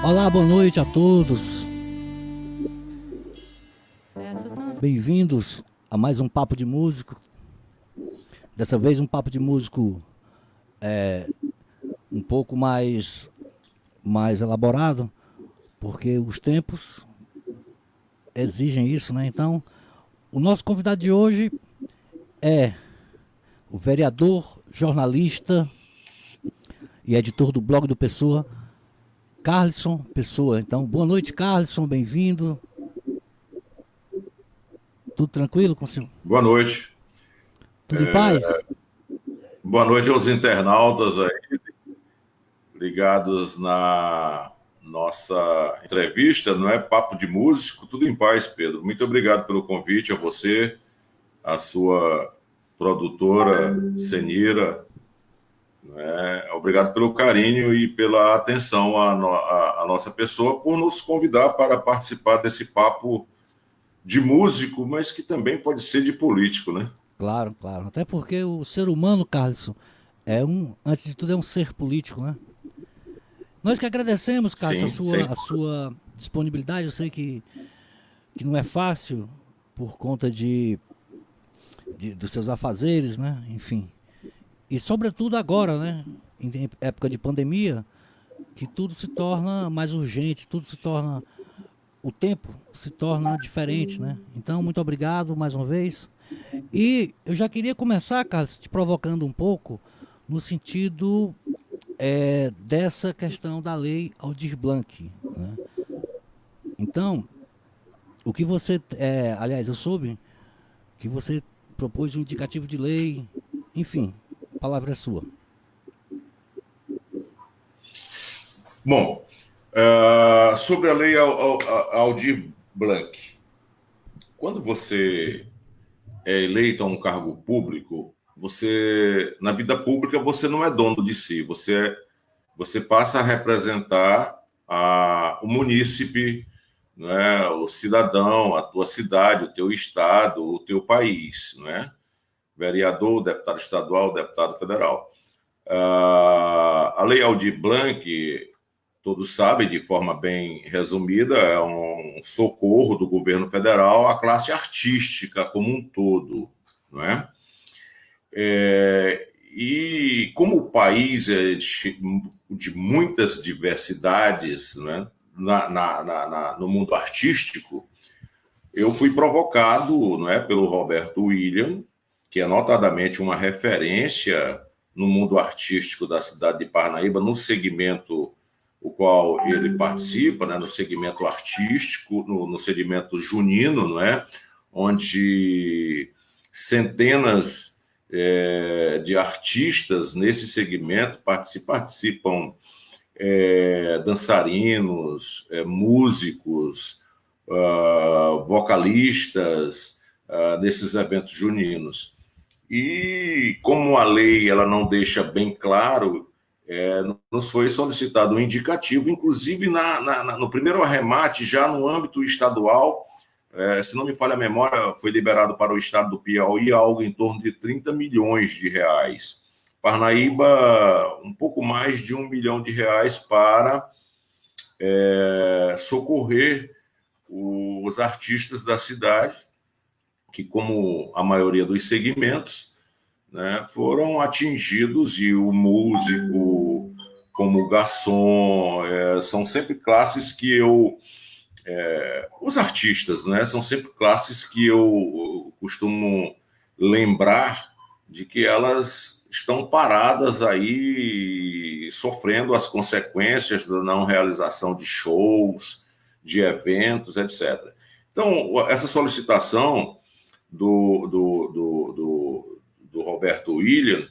Olá, boa noite a todos. Bem-vindos a mais um Papo de Músico. Dessa vez um Papo de Músico um pouco mais elaborado, porque os tempos exigem isso, né? Então, o nosso convidado de hoje é o vereador, jornalista e editor do blog do Pessoa, Carlisson Pessoa. Então, boa noite, Carlisson, bem-vindo. Tudo tranquilo com o senhor? Boa noite. Tudo em paz? Boa noite aos internautas aí, ligados na nossa entrevista, não é? Papo de Músico, tudo em paz, Pedro. Muito obrigado pelo convite, a você, a sua produtora, Senira. Obrigado pelo carinho e pela atenção à nossa pessoa, por nos convidar para participar desse papo de músico, mas que também pode ser de político, né? Claro, claro. Até porque o ser humano, Carlisson, antes de tudo, é um ser político, né? Nós que agradecemos, Carlisson, Sim, a sua disponibilidade. Eu sei que não é fácil por conta dos seus afazeres, né? Enfim. E sobretudo agora, né? Em época de pandemia, que tudo se torna mais urgente, o tempo se torna diferente, né? Então, muito obrigado mais uma vez. E eu já queria começar, Carlos, te provocando um pouco no sentido dessa questão da lei Aldir Blanc, né? Então, o que você... aliás, eu soube que você propôs um indicativo de lei, enfim, a palavra é sua. Bom, sobre a lei Aldir Blanc, quando você é eleito a um cargo público, na vida pública, você não é dono de si, você passa a representar o munícipe, né, o cidadão, a tua cidade, o teu estado, o teu país, né? Vereador, deputado estadual, deputado federal. A lei Aldir Blanc, todos sabem, de forma bem resumida, é um socorro do governo federal à classe artística como um todo, não é? E como o país é de muitas diversidades, né, no mundo artístico, eu fui provocado, não é, pelo Roberto William, que é notadamente uma referência no mundo artístico da cidade de Parnaíba, no segmento o qual ele participa, né, no segmento artístico, no segmento junino, não é, onde centenas de artistas nesse segmento participam, dançarinos, músicos, vocalistas, nesses eventos juninos. E como a lei ela não deixa bem claro, nos foi solicitado um indicativo, inclusive no primeiro arremate, já no âmbito estadual, se não me falha a memória, foi liberado para o estado do Piauí algo em torno de 30 milhões de reais. Parnaíba, um pouco mais de R$1 milhão para socorrer os artistas da cidade, que, como a maioria dos segmentos, né, foram atingidos, e o músico, como o garçom, são sempre classes que os artistas, né, são sempre classes que eu costumo lembrar de que elas estão paradas aí, sofrendo as consequências da não realização de shows, de eventos, etc. Então, essa solicitação do Roberto William,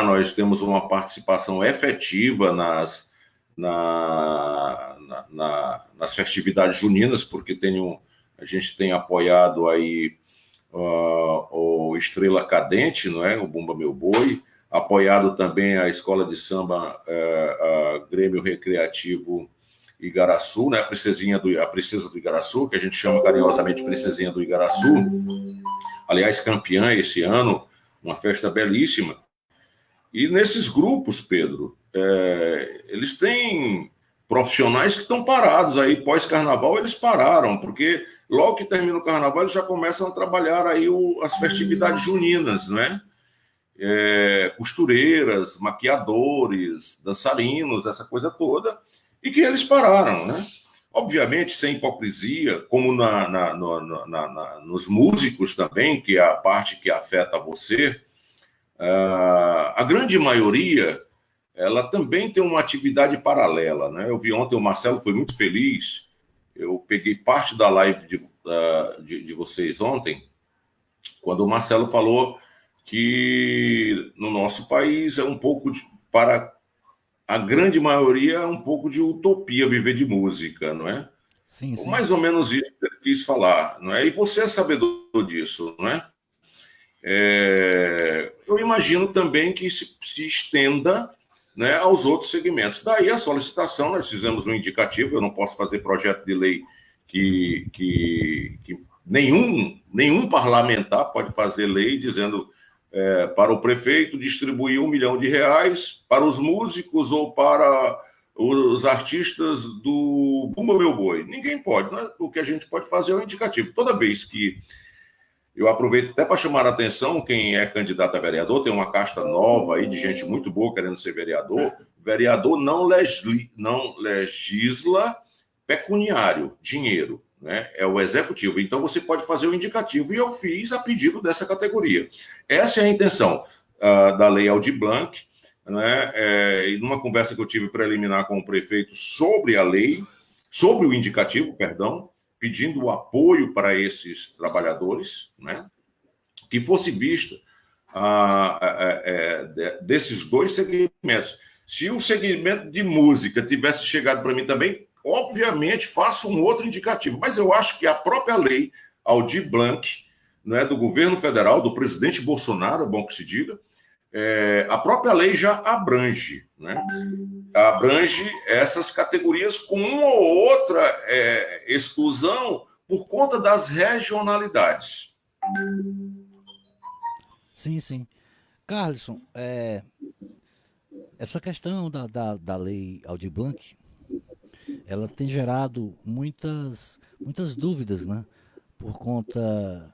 nós temos uma participação efetiva nas festividades juninas, porque a gente tem apoiado aí o Estrela Cadente, não é? O Bumba Meu Boi, apoiado também a Escola de Samba, a Grêmio Recreativo Igaraçu, né? A Princesa do Igaraçu, que a gente chama carinhosamente Princesinha do Igaraçu, aliás, campeã esse ano, uma festa belíssima. E nesses grupos, Pedro, eles têm profissionais que estão parados aí, pós-carnaval eles pararam, porque logo que termina o carnaval eles já começam a trabalhar aí as festividades juninas, né? Costureiras, maquiadores, dançarinos, essa coisa toda, e que eles pararam, né? Obviamente, sem hipocrisia, como nos músicos também, que é a parte que afeta você, a grande maioria, ela também tem uma atividade paralela, né? Eu vi ontem o Marcelo foi muito feliz, eu peguei parte da live de vocês ontem, quando o Marcelo falou que no nosso país é um pouco para a grande maioria é um pouco de utopia viver de música, não é? Sim, sim. Mais ou menos isso que ele quis falar, não é? E você é sabedor disso, não é? Eu imagino também que se estenda, né, aos outros segmentos. Daí a solicitação, nós fizemos um indicativo, eu não posso fazer projeto de lei que nenhum parlamentar pode fazer lei dizendo para o prefeito distribuir R$ 1 milhão para os músicos ou para os artistas do Bumba Meu Boi. Ninguém pode, né? O que a gente pode fazer é um indicativo. Toda vez que eu aproveito até para chamar a atenção, quem é candidato a vereador, tem uma casta nova aí de gente muito boa querendo ser vereador. Vereador não legisla pecuniário, dinheiro, né? É o executivo. Então você pode fazer o indicativo, e eu fiz a pedido dessa categoria. Essa é a intenção da Lei Aldir Blanc, né? E numa conversa que eu tive preliminar com o prefeito sobre a lei, sobre o indicativo, perdão, pedindo o apoio para esses trabalhadores, né? Que fosse vista desses dois segmentos. Se o segmento de música tivesse chegado para mim também, obviamente faço um outro indicativo, mas eu acho que a própria lei Aldir Blanc, né, do governo federal, do presidente Bolsonaro, é bom que se diga, a própria lei já abrange, né? Abrange essas categorias com uma ou outra exclusão por conta das regionalidades. Sim, sim. Carlson, essa questão da lei Aldir Blanc, ela tem gerado muitas dúvidas, né? Por conta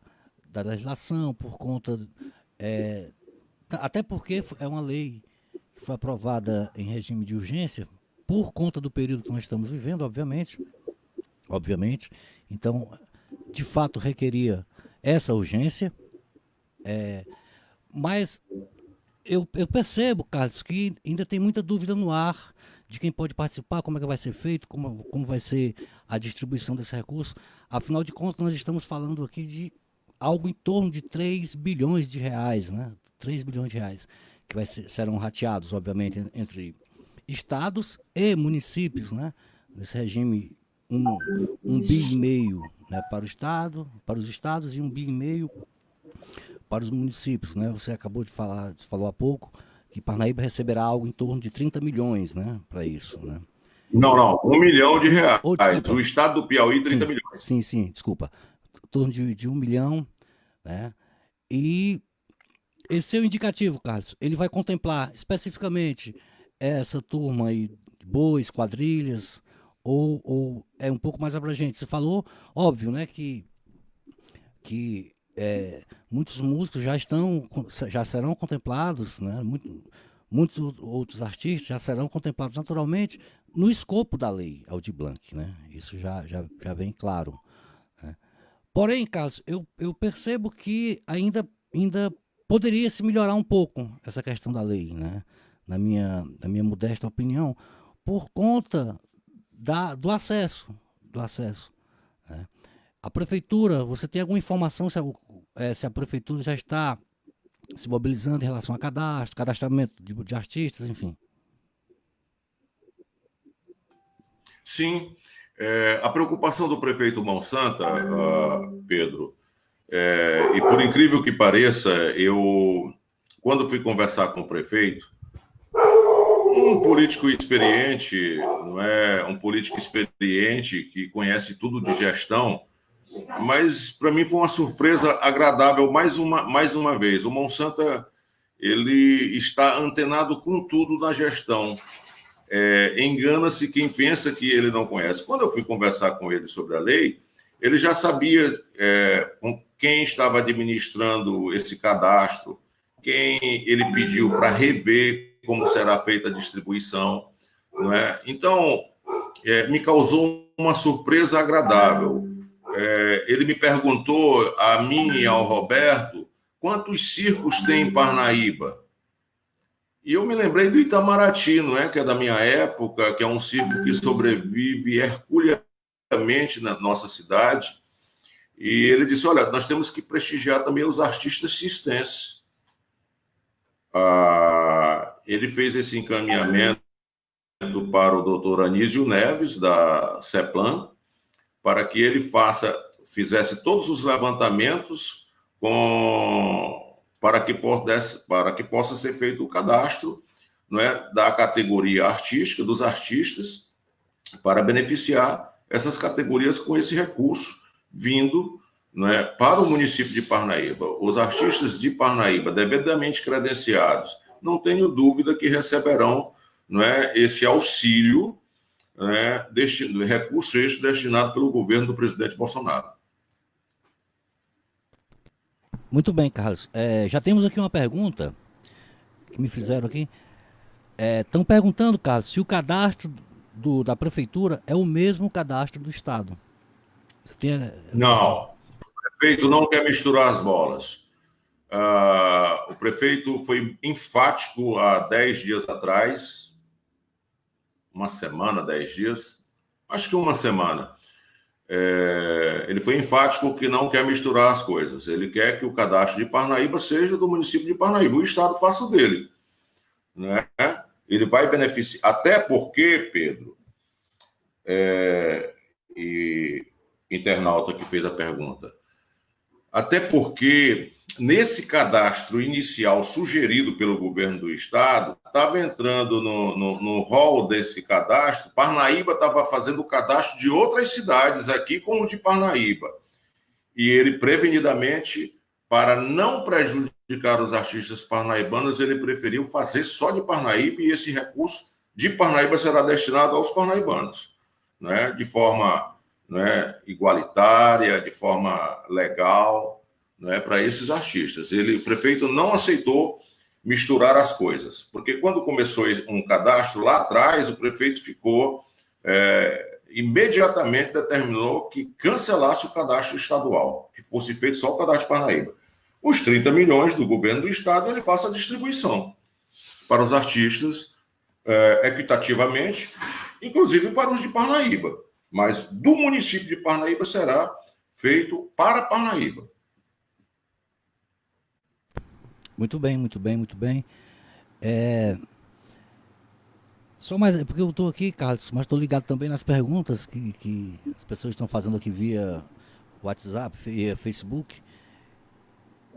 da legislação, por conta... até porque é uma lei que foi aprovada em regime de urgência, por conta do período que nós estamos vivendo, obviamente. Então, de fato, requeria essa urgência. Mas eu percebo, Carlos, que ainda tem muita dúvida no ar de quem pode participar, como é que vai ser feito, como vai ser a distribuição desse recurso. Afinal de contas, nós estamos falando aqui de algo em torno de 3 bilhões de reais, né? 3 bilhões de reais, que serão rateados, obviamente, entre estados e municípios, né? Nesse regime, um bi e meio, né, para os estados e 1,5 bi para os municípios, né? Você acabou de falar, falou há pouco, que Parnaíba receberá algo em torno de 30 milhões, né, para isso, né? Não, R$ 1 milhão. Desculpa. O estado do Piauí, 30 milhões. Sim, desculpa. Em torno de 1 milhão, né? E esse é o indicativo, Carlos. Ele vai contemplar especificamente essa turma aí, bois, quadrilhas, ou é um pouco mais abrangente? Você falou, óbvio, né, que muitos músicos já serão contemplados, né? Muitos outros artistas já serão contemplados naturalmente no escopo da lei Aldir Blanc, né? Isso já vem claro, né? Porém, Carlos, eu percebo que ainda poderia se melhorar um pouco essa questão da lei, né? Na minha modesta opinião, por conta do acesso, né? A prefeitura, você tem alguma informação se a prefeitura já está se mobilizando em relação a cadastramento de artistas, enfim? Sim. A preocupação do prefeito Mão Santa, Pedro, e por incrível que pareça, quando fui conversar com o prefeito, um político experiente, não é? Um político experiente que conhece tudo de gestão, mas para mim foi uma surpresa agradável mais uma vez. O Monsanto ele está antenado com tudo na gestão. Engana-se quem pensa que ele não conhece. Quando eu fui conversar com ele sobre a lei, ele já sabia com quem estava administrando esse cadastro, quem ele pediu para rever como será feita a distribuição. Não é? Então, me causou uma surpresa agradável. Ele me perguntou, a mim e ao Roberto, quantos circos tem em Parnaíba? E eu me lembrei do Itamaraty, não é? Que é da minha época, que é um circo que sobrevive herculeamente na nossa cidade. E ele disse, olha, nós temos que prestigiar também os artistas cistenses. Ele fez esse encaminhamento para o doutor Anísio Neves, da CEPLAN, para que ele fizesse todos os levantamentos para que possa ser feito o cadastro, não é, da categoria artística, dos artistas, para beneficiar essas categorias com esse recurso vindo, não é, para o município de Parnaíba. Os artistas de Parnaíba, devidamente credenciados, não tenho dúvida que receberão, não é, esse auxílio, né, recurso este destinado pelo governo do presidente Bolsonaro. Muito bem, Carlos. Já temos aqui uma pergunta que me fizeram aqui. Estão perguntando, Carlos, se o cadastro da prefeitura é o mesmo cadastro do Estado. Não, o prefeito não quer misturar as bolas. O prefeito foi enfático há 10 dias atrás, uma semana, 10 dias, acho que uma semana. Ele foi enfático que não quer misturar as coisas. Ele quer que o cadastro de Parnaíba seja do município de Parnaíba, o Estado faça o dele. Né? Ele vai beneficiar, até porque, Pedro, e internauta que fez a pergunta, até porque nesse cadastro inicial sugerido pelo governo do Estado, estava entrando no rol desse cadastro, Parnaíba estava fazendo o cadastro de outras cidades aqui, como o de Parnaíba. E ele, prevenidamente, para não prejudicar os artistas parnaibanos, ele preferiu fazer só de Parnaíba, e esse recurso de Parnaíba será destinado aos parnaibanos, né? De forma, né, igualitária, de forma legal, né, para esses artistas. O prefeito não aceitou misturar as coisas, porque quando começou um cadastro lá atrás, o prefeito ficou, imediatamente determinou que cancelasse o cadastro estadual, que fosse feito só o cadastro de Parnaíba. Os 30 milhões do governo do estado, ele faça a distribuição para os artistas equitativamente, inclusive para os de Parnaíba, mas do município de Parnaíba será feito para Parnaíba. Muito bem, muito bem, muito bem. Só mais, porque eu estou aqui, Carlos, mas estou ligado também nas perguntas que as pessoas estão fazendo aqui via WhatsApp, via Facebook.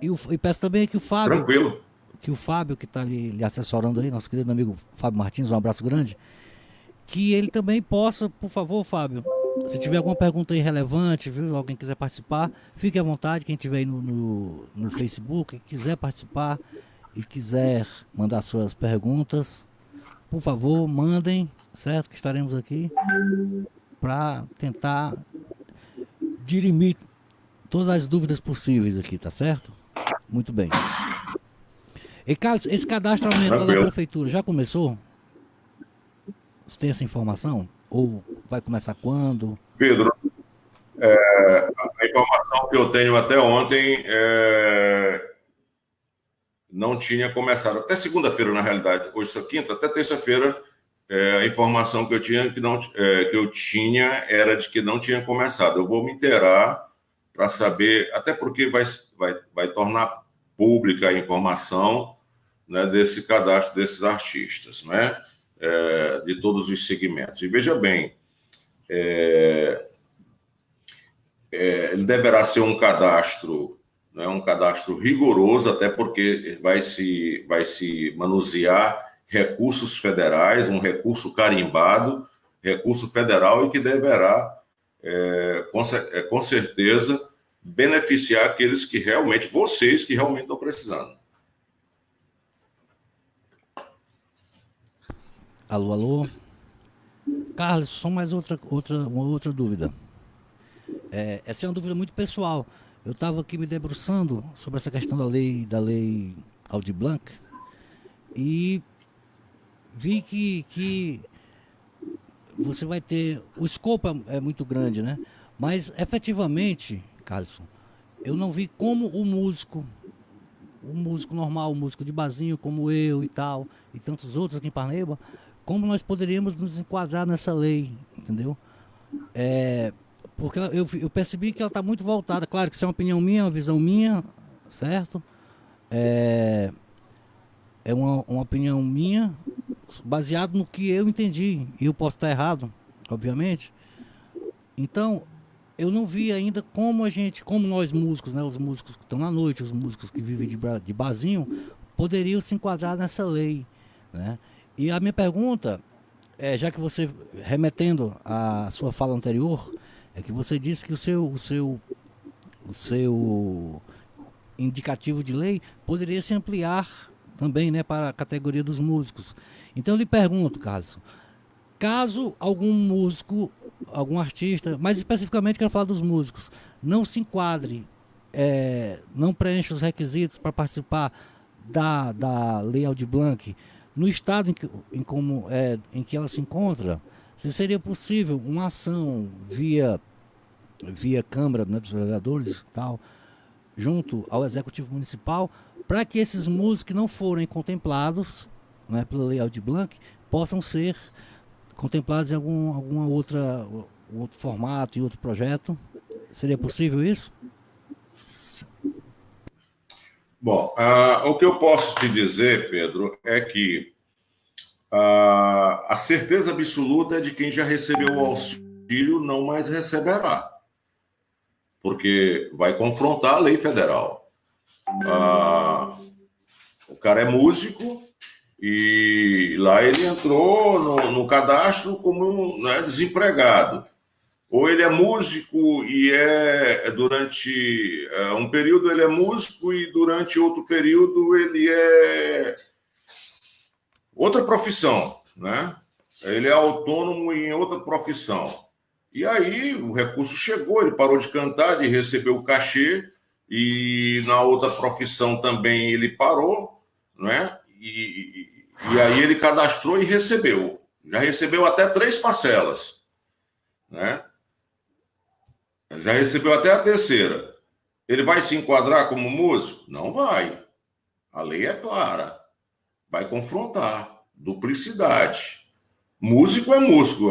E peço também que o Fábio... Tranquilo. Que o Fábio, que está lhe assessorando aí, nosso querido amigo Fábio Martins, um abraço grande, que ele também possa, por favor, Fábio, se tiver alguma pergunta aí relevante, viu, alguém quiser participar, fique à vontade, quem estiver aí no Facebook, quiser participar e quiser mandar suas perguntas, por favor, mandem, certo? Que estaremos aqui para tentar dirimir todas as dúvidas possíveis aqui, tá certo? Muito bem. E Carlos, esse cadastramento da prefeitura já começou? Você tem essa informação? Ou vai começar quando? Pedro, a informação que eu tenho até ontem não tinha começado. Até segunda-feira, na realidade. Hoje é quinta, até terça-feira, a informação que eu tinha era de que não tinha começado. Eu vou me inteirar para saber, até porque vai tornar pública a informação, né, desse cadastro desses artistas, né, de todos os segmentos. E veja bem, ele deverá ser um cadastro, né, um cadastro rigoroso, até porque vai se manusear recursos federais, um recurso carimbado, recurso federal, e que deverá, com certeza, beneficiar aqueles que realmente, vocês que realmente estão precisando. Alô, alô. Carlos, só mais uma outra dúvida. Essa é uma dúvida muito pessoal. Eu estava aqui me debruçando sobre essa questão da lei Aldir Blanc e vi que você vai ter. O escopo é muito grande, né? Mas efetivamente, Carlson, eu não vi como o músico normal, o músico de barzinho como eu e tal, e tantos outros aqui em Parnaíba, como nós poderíamos nos enquadrar nessa lei, entendeu? Porque eu percebi que ela está muito voltada, claro que isso é uma opinião minha, uma visão minha, certo? É uma opinião minha, baseado no que eu entendi, e eu posso estar errado, obviamente. Então, eu não vi ainda como nós músicos, né, os músicos que estão na noite, os músicos que vivem de barzinho, poderiam se enquadrar nessa lei, né? E a minha pergunta já que você, remetendo à sua fala anterior, é que você disse que o seu indicativo de lei poderia se ampliar também, né, para a categoria dos músicos. Então eu lhe pergunto, Carlos, caso algum músico, algum artista, mais especificamente quero falar dos músicos, não se enquadre, não preencha os requisitos para participar da Lei Aldir Blanc, no estado em que ela se encontra, se seria possível uma ação via Câmara, né, dos Vereadores tal, junto ao Executivo Municipal, para que esses músicos que não forem contemplados, né, pela Lei Aldir Blanc possam ser contemplados em alguma outra outro formato e outro projeto. Seria possível isso? Bom, o que eu posso te dizer, Pedro, é que a certeza absoluta é de quem já recebeu o auxílio não mais receberá, porque vai confrontar a lei federal. O cara é músico e lá ele entrou no cadastro como, né, desempregado. Ou ele é músico e durante um período ele é músico e durante outro período ele é outra profissão, né? Ele é autônomo em outra profissão. E aí o recurso chegou, ele parou de cantar, de receber o cachê, e na outra profissão também ele parou, né? E aí ele cadastrou e recebeu. Já recebeu até 3 parcelas, né? Já recebeu até a terceira. Ele vai se enquadrar como músico? Não vai. A lei é clara. Vai confrontar. Duplicidade. Músico é músico.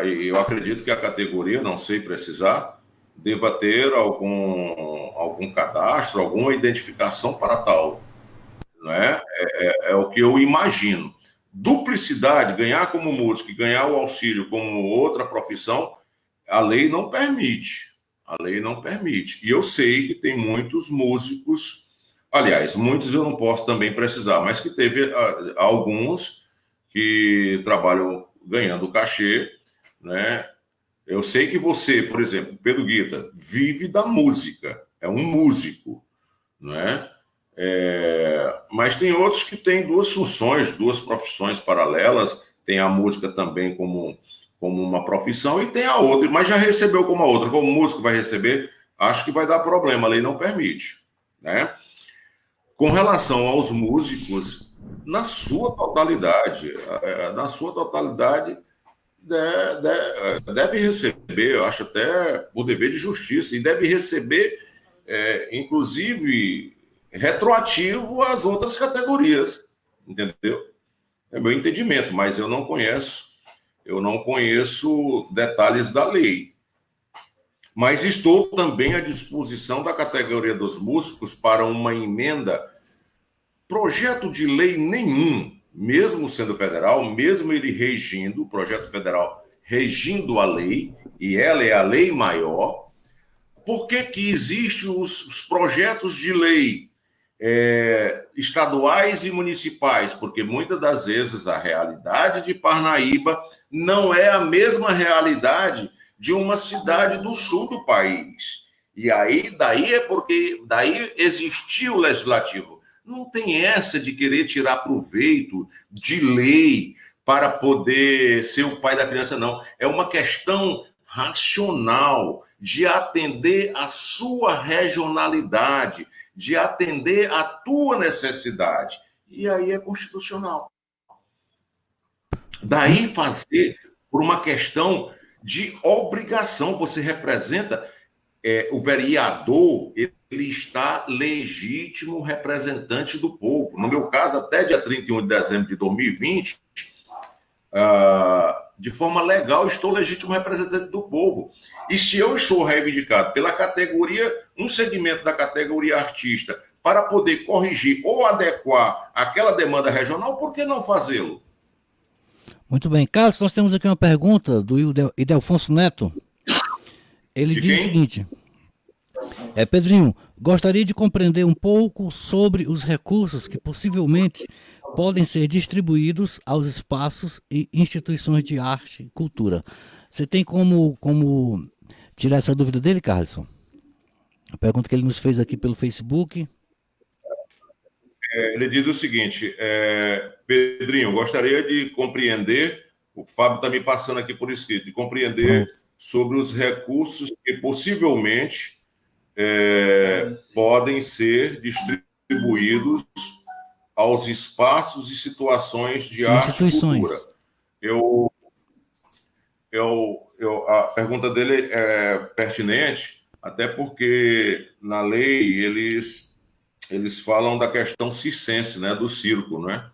Eu acredito que a categoria, não sei precisar, deva ter algum cadastro, alguma identificação para tal. Não é? É o que eu imagino. Duplicidade, ganhar como músico e ganhar o auxílio como outra profissão, a lei não permite. A lei não permite. E eu sei que tem muitos músicos, aliás, muitos eu não posso também precisar, mas que teve alguns que trabalham ganhando cachê, né? Eu sei que você, por exemplo, Pedro Guita, vive da música, é um músico, né? Mas tem outros que têm 2 funções, 2 profissões paralelas, tem a música também como uma profissão e tem a outra, mas já recebeu como a outra, como músico vai receber, acho que vai dar problema, a lei não permite, né? Com relação aos músicos, na sua totalidade, deve receber, eu acho até por dever de justiça, e deve receber, inclusive, retroativo às outras categorias, entendeu? É meu entendimento, mas eu não conheço detalhes da lei. Mas estou também à disposição da categoria dos músicos para uma emenda. Projeto de lei nenhum, mesmo sendo federal, mesmo ele regindo, o projeto federal regindo a lei, e ela é a lei maior, por que existem os projetos de lei estaduais e municipais? Porque muitas das vezes a realidade de Parnaíba não é a mesma realidade de uma cidade do sul do país. E aí, daí existiu o legislativo. Não tem essa de querer tirar proveito de lei para poder ser o pai da criança, não. É uma questão racional de atender a sua regionalidade, de atender a tua necessidade. E aí é constitucional. Daí fazer por uma questão de obrigação. Você representa o vereador, ele está legítimo representante do povo. No meu caso, até dia 31 de dezembro de 2020, de forma legal, estou legítimo representante do povo. E se eu sou reivindicado pela categoria, um segmento da categoria artista, para poder corrigir ou adequar aquela demanda regional, por que não fazê-lo? Muito bem. Carlos, nós temos aqui uma pergunta do Idelfonso Neto. Ele diz o seguinte: Pedrinho, gostaria de compreender um pouco sobre os recursos que possivelmente podem ser distribuídos aos espaços e instituições de arte e cultura. Você tem como tirar essa dúvida dele, Carlson? A pergunta que ele nos fez aqui pelo Facebook. Ele diz o seguinte: Pedrinho, gostaria de compreender, o Fábio está me passando aqui por escrito, de compreender sobre os recursos que possivelmente podem ser distribuídos aos espaços e situações de arte e cultura. A pergunta dele é pertinente, até porque na lei eles falam da questão circense, né, do circo, né?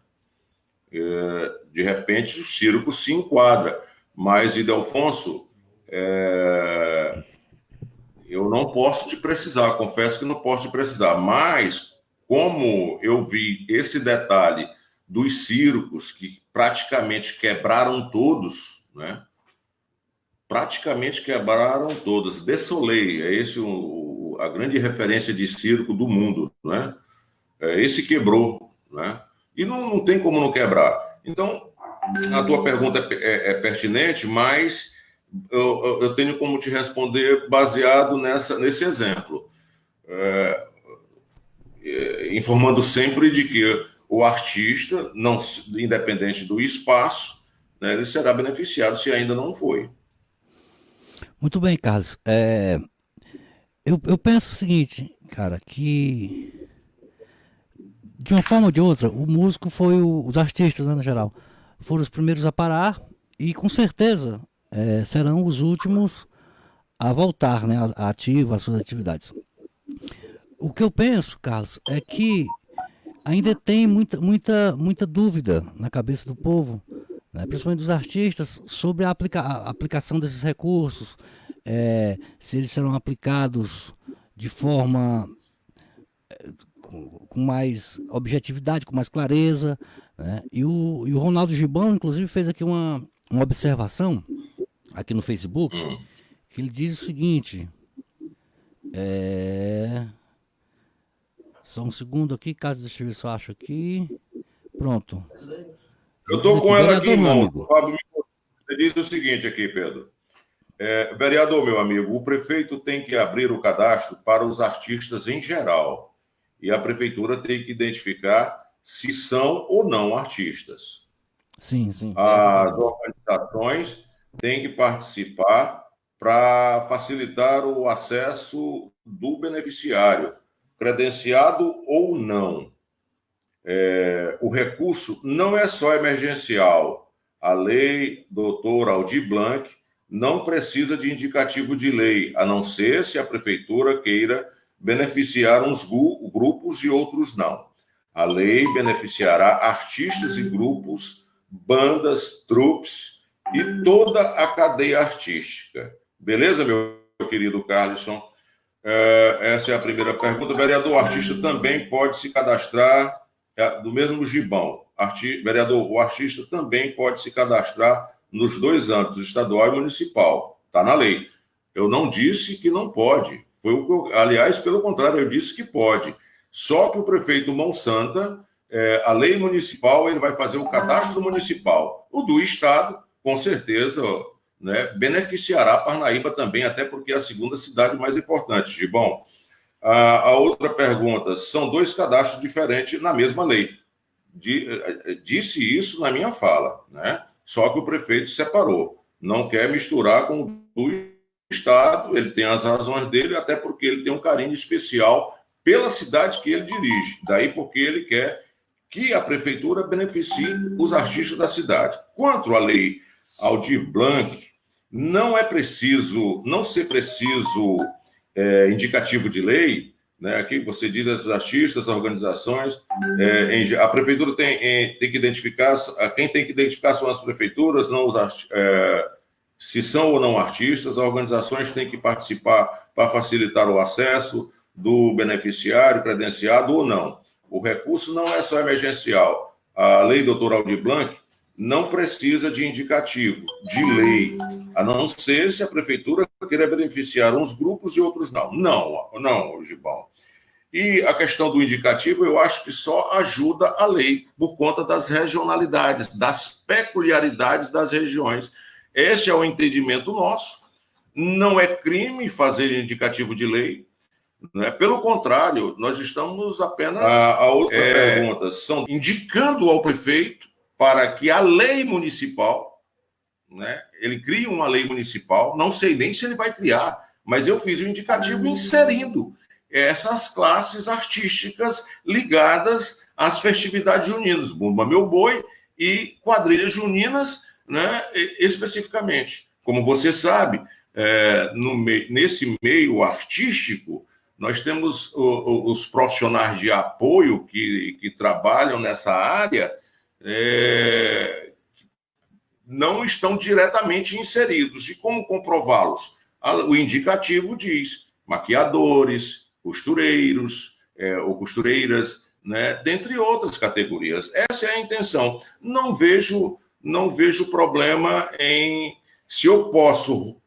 De repente o circo se enquadra, mas, Idelfonso, eu não posso te precisar, confesso que não posso te precisar, mas como eu vi esse detalhe dos circos que praticamente quebraram todos, né? Praticamente quebraram todos. Desolé, é esse a grande referência de circo do mundo, né? Esse quebrou, né? E não tem como não quebrar. Então, a tua pergunta é pertinente, mas eu tenho como te responder baseado nesse exemplo. Informando sempre de que o artista, não, independente do espaço, né, ele será beneficiado se ainda não foi. Muito bem, Carlos. Eu penso o seguinte, cara, que de uma forma ou de outra, o músico foi os artistas, né, no geral, foram os primeiros a parar e com certeza serão os últimos a voltar, né, a ativo às suas atividades. O que eu penso, Carlos, é que ainda tem muita dúvida na cabeça do povo, né, principalmente dos artistas, sobre a aplicação desses recursos, se eles serão aplicados de forma com mais objetividade, com mais clareza, né? E o Ronaldo Gibão, inclusive, fez aqui uma observação aqui no Facebook, que ele diz o seguinte, só um segundo aqui, caso deixa eu ver se eu acho aqui, pronto. Eu estou com ela aqui, irmão. Fábio, ele diz o seguinte aqui, Pedro. Vereador, meu amigo, o prefeito tem que abrir o cadastro para os artistas em geral. E a prefeitura tem que identificar se são ou não artistas. Sim, sim. As organizações têm que participar para facilitar o acesso do beneficiário, credenciado ou não. O recurso não é só emergencial. A lei doutor Aldir Blanc não precisa de indicativo de lei, a não ser se a prefeitura queira beneficiar uns grupos e outros não. A lei beneficiará artistas e grupos, bandas, trupes e toda a cadeia artística. Beleza, meu querido Carlson? Essa é a primeira pergunta. Vereador, o artista também pode se cadastrar, do mesmo Gibão. Vereador, o artista também pode se cadastrar nos dois âmbitos, estadual e municipal. Está na lei. Eu não disse que não pode. Aliás, pelo contrário, eu disse que pode. Só que o prefeito Monsanta, a lei municipal, ele vai fazer o cadastro municipal. O do estado, com certeza, né, beneficiará Parnaíba também, até porque é a segunda cidade mais importante. Gibão, a outra pergunta, são dois cadastros diferentes na mesma lei. disse isso na minha fala, né? Só que o prefeito separou, não quer misturar com o Estado, ele tem as razões dele, até porque ele tem um carinho especial pela cidade que ele dirige, daí porque ele quer que a prefeitura beneficie os artistas da cidade. Quanto à lei Aldir Blanc, não é preciso, não ser preciso indicativo de lei, né? Aqui você diz as artistas, as organizações, a prefeitura tem que identificar, quem tem que identificar são as prefeituras, não os se são ou não artistas, as organizações têm que participar para facilitar o acesso do beneficiário, credenciado ou não. O recurso não é só emergencial. A lei doutor Aldir Blanc não precisa de indicativo, de lei, a não ser se a prefeitura queira beneficiar uns grupos e outros não. Não, Gibão. E a questão do indicativo, eu acho que só ajuda a lei por conta das regionalidades, das peculiaridades das regiões. Esse é o entendimento nosso. Não é crime fazer indicativo de lei, né? Pelo contrário, nós estamos apenas... A outra pergunta, são indicando ao prefeito para que a lei municipal, né, ele crie uma lei municipal, não sei nem se ele vai criar, mas eu fiz o indicativo inserindo essas classes artísticas ligadas às festividades juninas, Bumba Meu Boi e quadrilhas juninas, né, especificamente. Como você sabe, nesse meio artístico, nós temos os profissionais de apoio que trabalham nessa área, não estão diretamente inseridos. E como comprová-los? O indicativo diz maquiadores, costureiros ou costureiras, né, dentre outras categorias. Essa é a intenção. Não vejo problema em... Se eu posso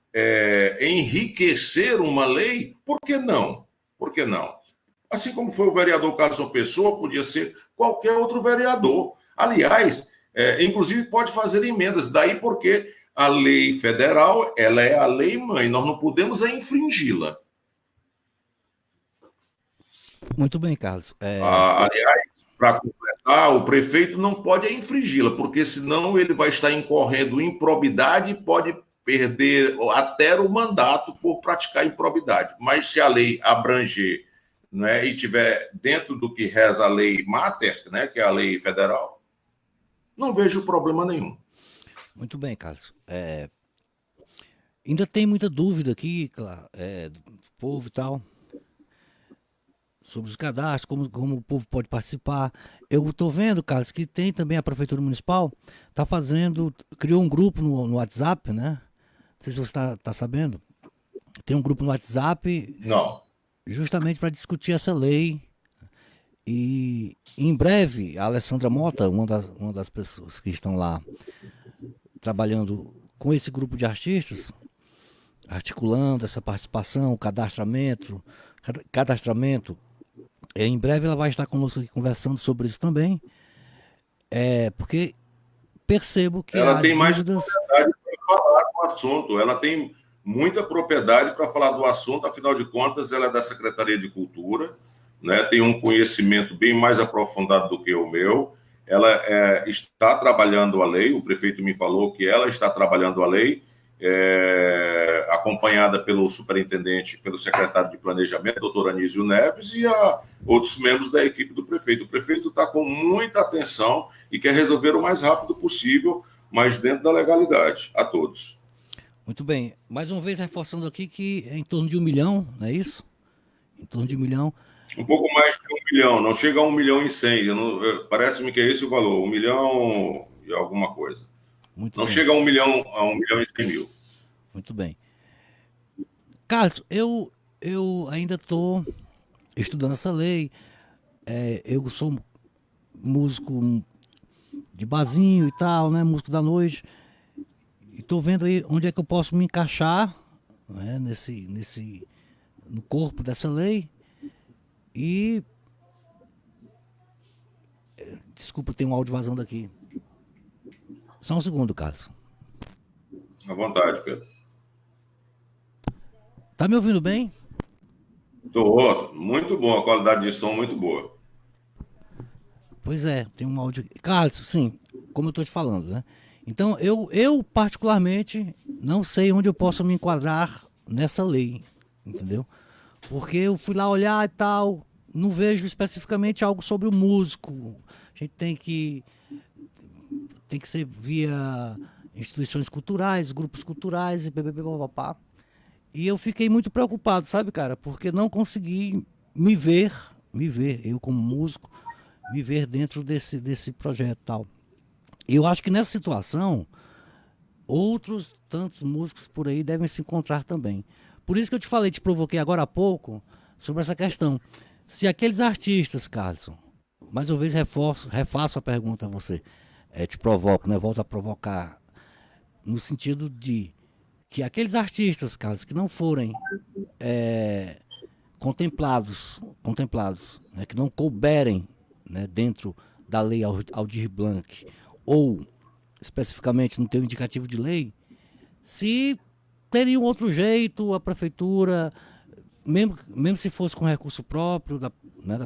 enriquecer uma lei, por que não? Por que não? Assim como foi o vereador Carlos Pessoa, podia ser qualquer outro vereador. Aliás, inclusive pode fazer emendas, daí porque a lei federal, ela é a lei mãe, nós não podemos infringi-la. Muito bem, Carlos. Aliás, para completar, o prefeito não pode infringi-la, porque senão ele vai estar incorrendo em improbidade e pode perder até o mandato por praticar improbidade. Mas se a lei abranger, né, e tiver dentro do que reza a lei Mater, né, que é a lei federal, não vejo problema nenhum. Muito bem, Carlos. Ainda tem muita dúvida aqui, claro, do povo e tal, sobre os cadastros, como o povo pode participar. Eu estou vendo, Carlos, que tem também a Prefeitura Municipal, criou um grupo no WhatsApp, né? Não sei se você está sabendo. Tem um grupo no WhatsApp. Não. Justamente para discutir essa lei. E em breve, a Alessandra Mota, uma das pessoas que estão lá trabalhando com esse grupo de artistas, articulando essa participação, o cadastramento, em breve ela vai estar conosco aqui conversando sobre isso também, porque percebo que ela tem mais dúvidas... propriedade para falar do assunto, ela tem muita propriedade para falar do assunto, afinal de contas ela é da Secretaria de Cultura, né, tem um conhecimento bem mais aprofundado do que o meu, ela está trabalhando a lei, o prefeito me falou que ela está trabalhando a lei, acompanhada pelo superintendente, pelo secretário de Planejamento, doutor Anísio Neves, e outros membros da equipe do prefeito. O prefeito está com muita atenção e quer resolver o mais rápido possível, mas dentro da legalidade, a todos. Muito bem. Mais uma vez reforçando aqui que é em torno de 1 milhão, não é isso? Em torno de 1 milhão. Um pouco mais de 1 milhão, não chega a 1.100.000. Parece-me que é esse o valor, 1 milhão e alguma coisa. Muito não bem. chega a 1 milhão e 100.000. Muito bem. Carlos, eu ainda estou estudando essa lei. Eu sou músico de barzinho e tal, né? Músico da noite. E estou vendo aí onde é que eu posso me encaixar, né? No corpo dessa lei. E desculpa, tem um áudio vazando aqui. Só um segundo, Carlos. À vontade, Pedro. Tá me ouvindo bem? Estou muito bom, a qualidade de som muito boa. Pois é, tem um áudio. Carlos, sim, como eu estou te falando, né? Então, eu particularmente não sei onde eu posso me enquadrar nessa lei, entendeu? Porque eu fui lá olhar e tal, não vejo especificamente algo sobre o músico. A gente tem que ser via instituições culturais, grupos culturais e papapá. E eu fiquei muito preocupado, sabe, cara? Porque não consegui eu como músico, me ver dentro desse projeto e tal. E eu acho que nessa situação, outros tantos músicos por aí devem se encontrar também. Por isso que eu te falei, te provoquei agora há pouco sobre essa questão. Se aqueles artistas, Carlson, mais uma vez refaço a pergunta a você, te provoco, né? Volto a provocar, no sentido de que aqueles artistas, Carlos, que não forem contemplados, né, que não couberem, né, dentro da lei Aldir Blanc, ou especificamente no teu indicativo de lei, se teria um outro jeito, a prefeitura, mesmo se fosse com recurso próprio da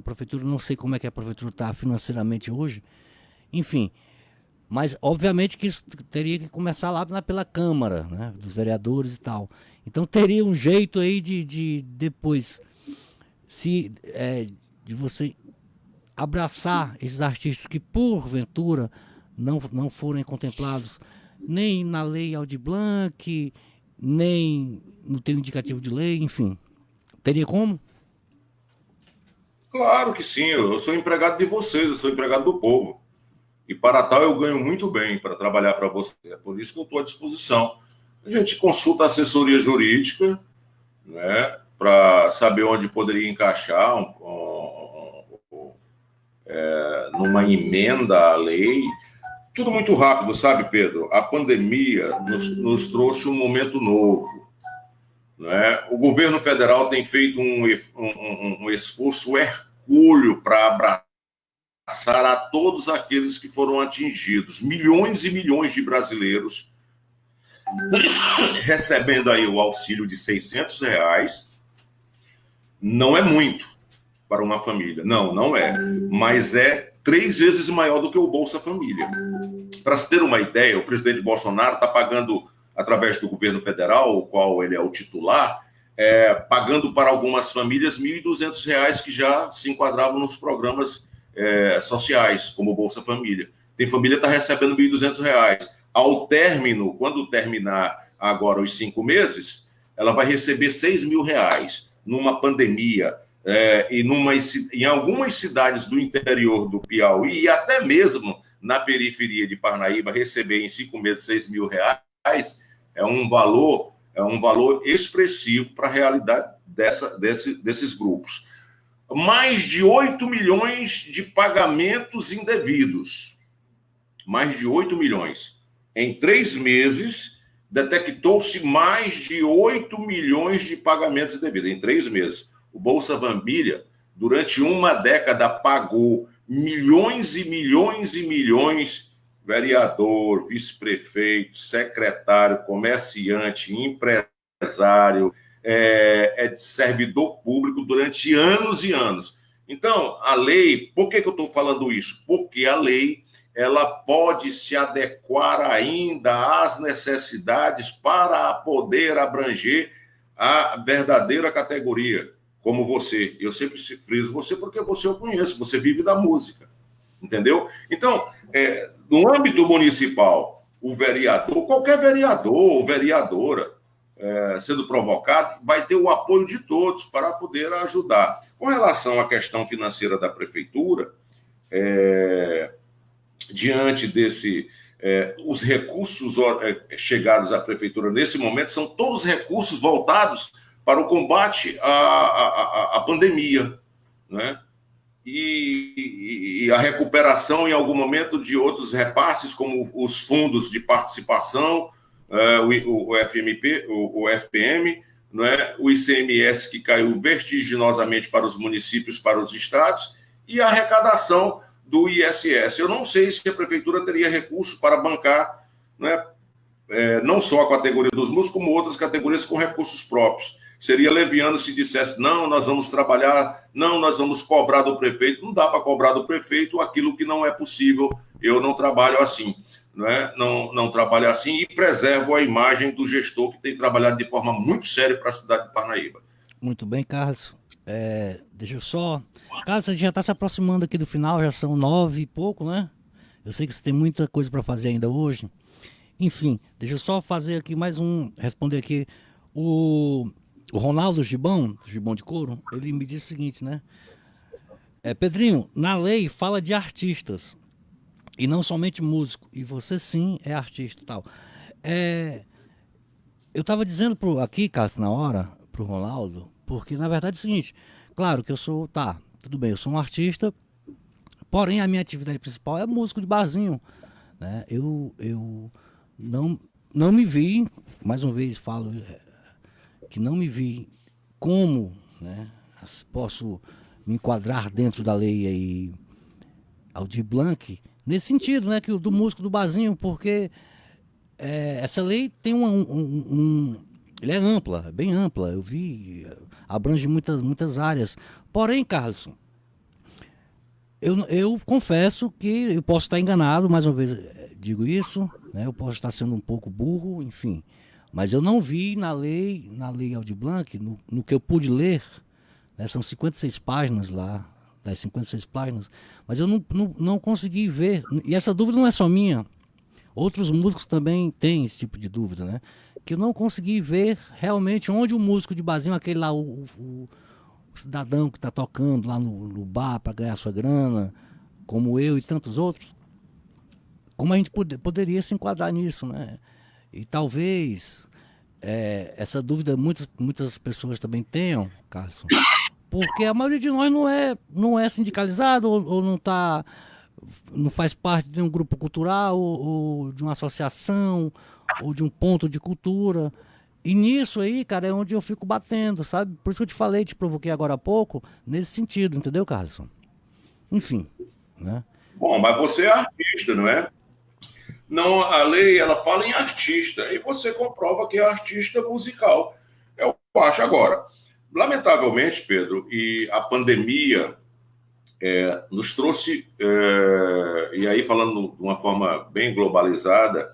prefeitura, não sei como é que a prefeitura está financeiramente hoje, enfim, mas obviamente que isso teria que começar lá pela Câmara, né, dos vereadores e tal. Então teria um jeito aí de depois de você abraçar esses artistas que porventura não forem contemplados nem na lei Aldir Blanc, nem no teu indicativo de lei, enfim. Teria como? Claro que sim, eu sou empregado de vocês, eu sou empregado do povo. E para tal eu ganho muito bem para trabalhar para você. É por isso que eu estou à disposição. A gente consulta a assessoria jurídica, né, para saber onde poderia encaixar numa emenda à lei. Tudo muito rápido, sabe, Pedro? A pandemia nos trouxe um momento novo. Né? O governo federal tem feito um esforço hercúleo para abraçar a todos aqueles que foram atingidos. Milhões e milhões de brasileiros recebendo aí o auxílio de R$ 600. Não é muito para uma família. Não é. Mas é 3 vezes maior do que o Bolsa Família. Para se ter uma ideia, o presidente Bolsonaro está pagando, através do governo federal, o qual ele é o titular, pagando para algumas famílias R$ 1.200 que já se enquadravam nos programas sociais, como o Bolsa Família. Tem família que está recebendo R$ 1.200. Ao término, quando terminar agora os 5 meses, ela vai receber R$ 6.000 numa pandemia. Em algumas cidades do interior do Piauí e até mesmo na periferia de Parnaíba, receber em 5 meses R$ 6.000 é um valor expressivo para a realidade desses grupos. Mais de 8 milhões de pagamentos indevidos. Mais de 8 milhões. Em 3 meses, detectou-se mais de 8 milhões de pagamentos indevidos. Em 3 meses. O Bolsa Família, durante uma década, pagou milhões e milhões e milhões, vereador, vice-prefeito, secretário, comerciante, empresário, servidor público durante anos e anos. Então, a lei, por que eu estou falando isso? Porque a lei ela pode se adequar ainda às necessidades para poder abranger a verdadeira categoria. Como você, eu sempre friso você porque você eu conheço, você vive da música, entendeu? Então, no âmbito municipal, o vereador, qualquer vereador ou vereadora sendo provocado, vai ter o apoio de todos para poder ajudar. Com relação à questão financeira da prefeitura, diante os recursos chegados à prefeitura nesse momento são todos recursos voltados para o combate à pandemia, né? E a recuperação, em algum momento, de outros repasses, como os fundos de participação, o FMP, o FPM, né? O ICMS, que caiu vertiginosamente para os municípios, para os estados, e a arrecadação do ISS. Eu não sei se a prefeitura teria recurso para bancar, né, não só a categoria dos músicos, como outras categorias com recursos próprios. Seria leviano se dissesse, não, nós vamos trabalhar, não, nós vamos cobrar do prefeito. Não dá para cobrar do prefeito aquilo que não é possível. Eu não trabalho assim, não trabalho assim e preservo a imagem do gestor que tem trabalhado de forma muito séria para a cidade de Parnaíba. Muito bem, Carlos. Deixa eu só... Carlos, a gente já está se aproximando aqui do final, já são 9 e pouco, né? Eu sei que você tem muita coisa para fazer ainda hoje. Enfim, deixa eu só fazer aqui responder aqui. O Ronaldo Gibão de Couro, ele me disse o seguinte, né? Pedrinho, na lei fala de artistas e não somente músico. E você sim é artista e tal. Eu estava dizendo aqui, Carlos, na hora, pro Ronaldo, porque na verdade é o seguinte, claro que eu sou, tudo bem, eu sou um artista, porém a minha atividade principal é músico de barzinho, né? Eu não me vi, mais uma vez falo, que não me vi como, né, posso me enquadrar dentro da lei aí, Aldir Blanc, nesse sentido, né, que do músico do barzinho, porque essa lei tem ele é ampla, bem ampla, eu vi, abrange muitas áreas. Porém, Carlos, eu confesso que eu posso estar enganado, mais uma vez digo isso, né? Eu posso estar sendo um pouco burro, enfim. Mas eu não vi na lei Aldir Blanc, no que eu pude ler, né? São 56 páginas lá, das 56 páginas, mas eu não consegui ver, e essa dúvida não é só minha, outros músicos também têm esse tipo de dúvida, né? Que eu não consegui ver realmente onde o músico de barzinho, aquele lá, o cidadão que está tocando lá no bar para ganhar sua grana, como eu e tantos outros, como a gente poderia se enquadrar nisso, né? E talvez essa dúvida muitas pessoas também tenham, Carlson, porque a maioria de nós não é sindicalizado ou não faz parte de um grupo cultural ou de uma associação ou de um ponto de cultura. E nisso aí, cara, é onde eu fico batendo, sabe? Por isso que eu te falei, te provoquei agora há pouco, nesse sentido, entendeu, Carlson? Enfim, né? Bom, mas você é artista, não é? Não, a lei, ela fala em artista, e você comprova que é artista musical. Eu acho agora. Lamentavelmente, Pedro, e a pandemia nos trouxe, e aí falando de uma forma bem globalizada,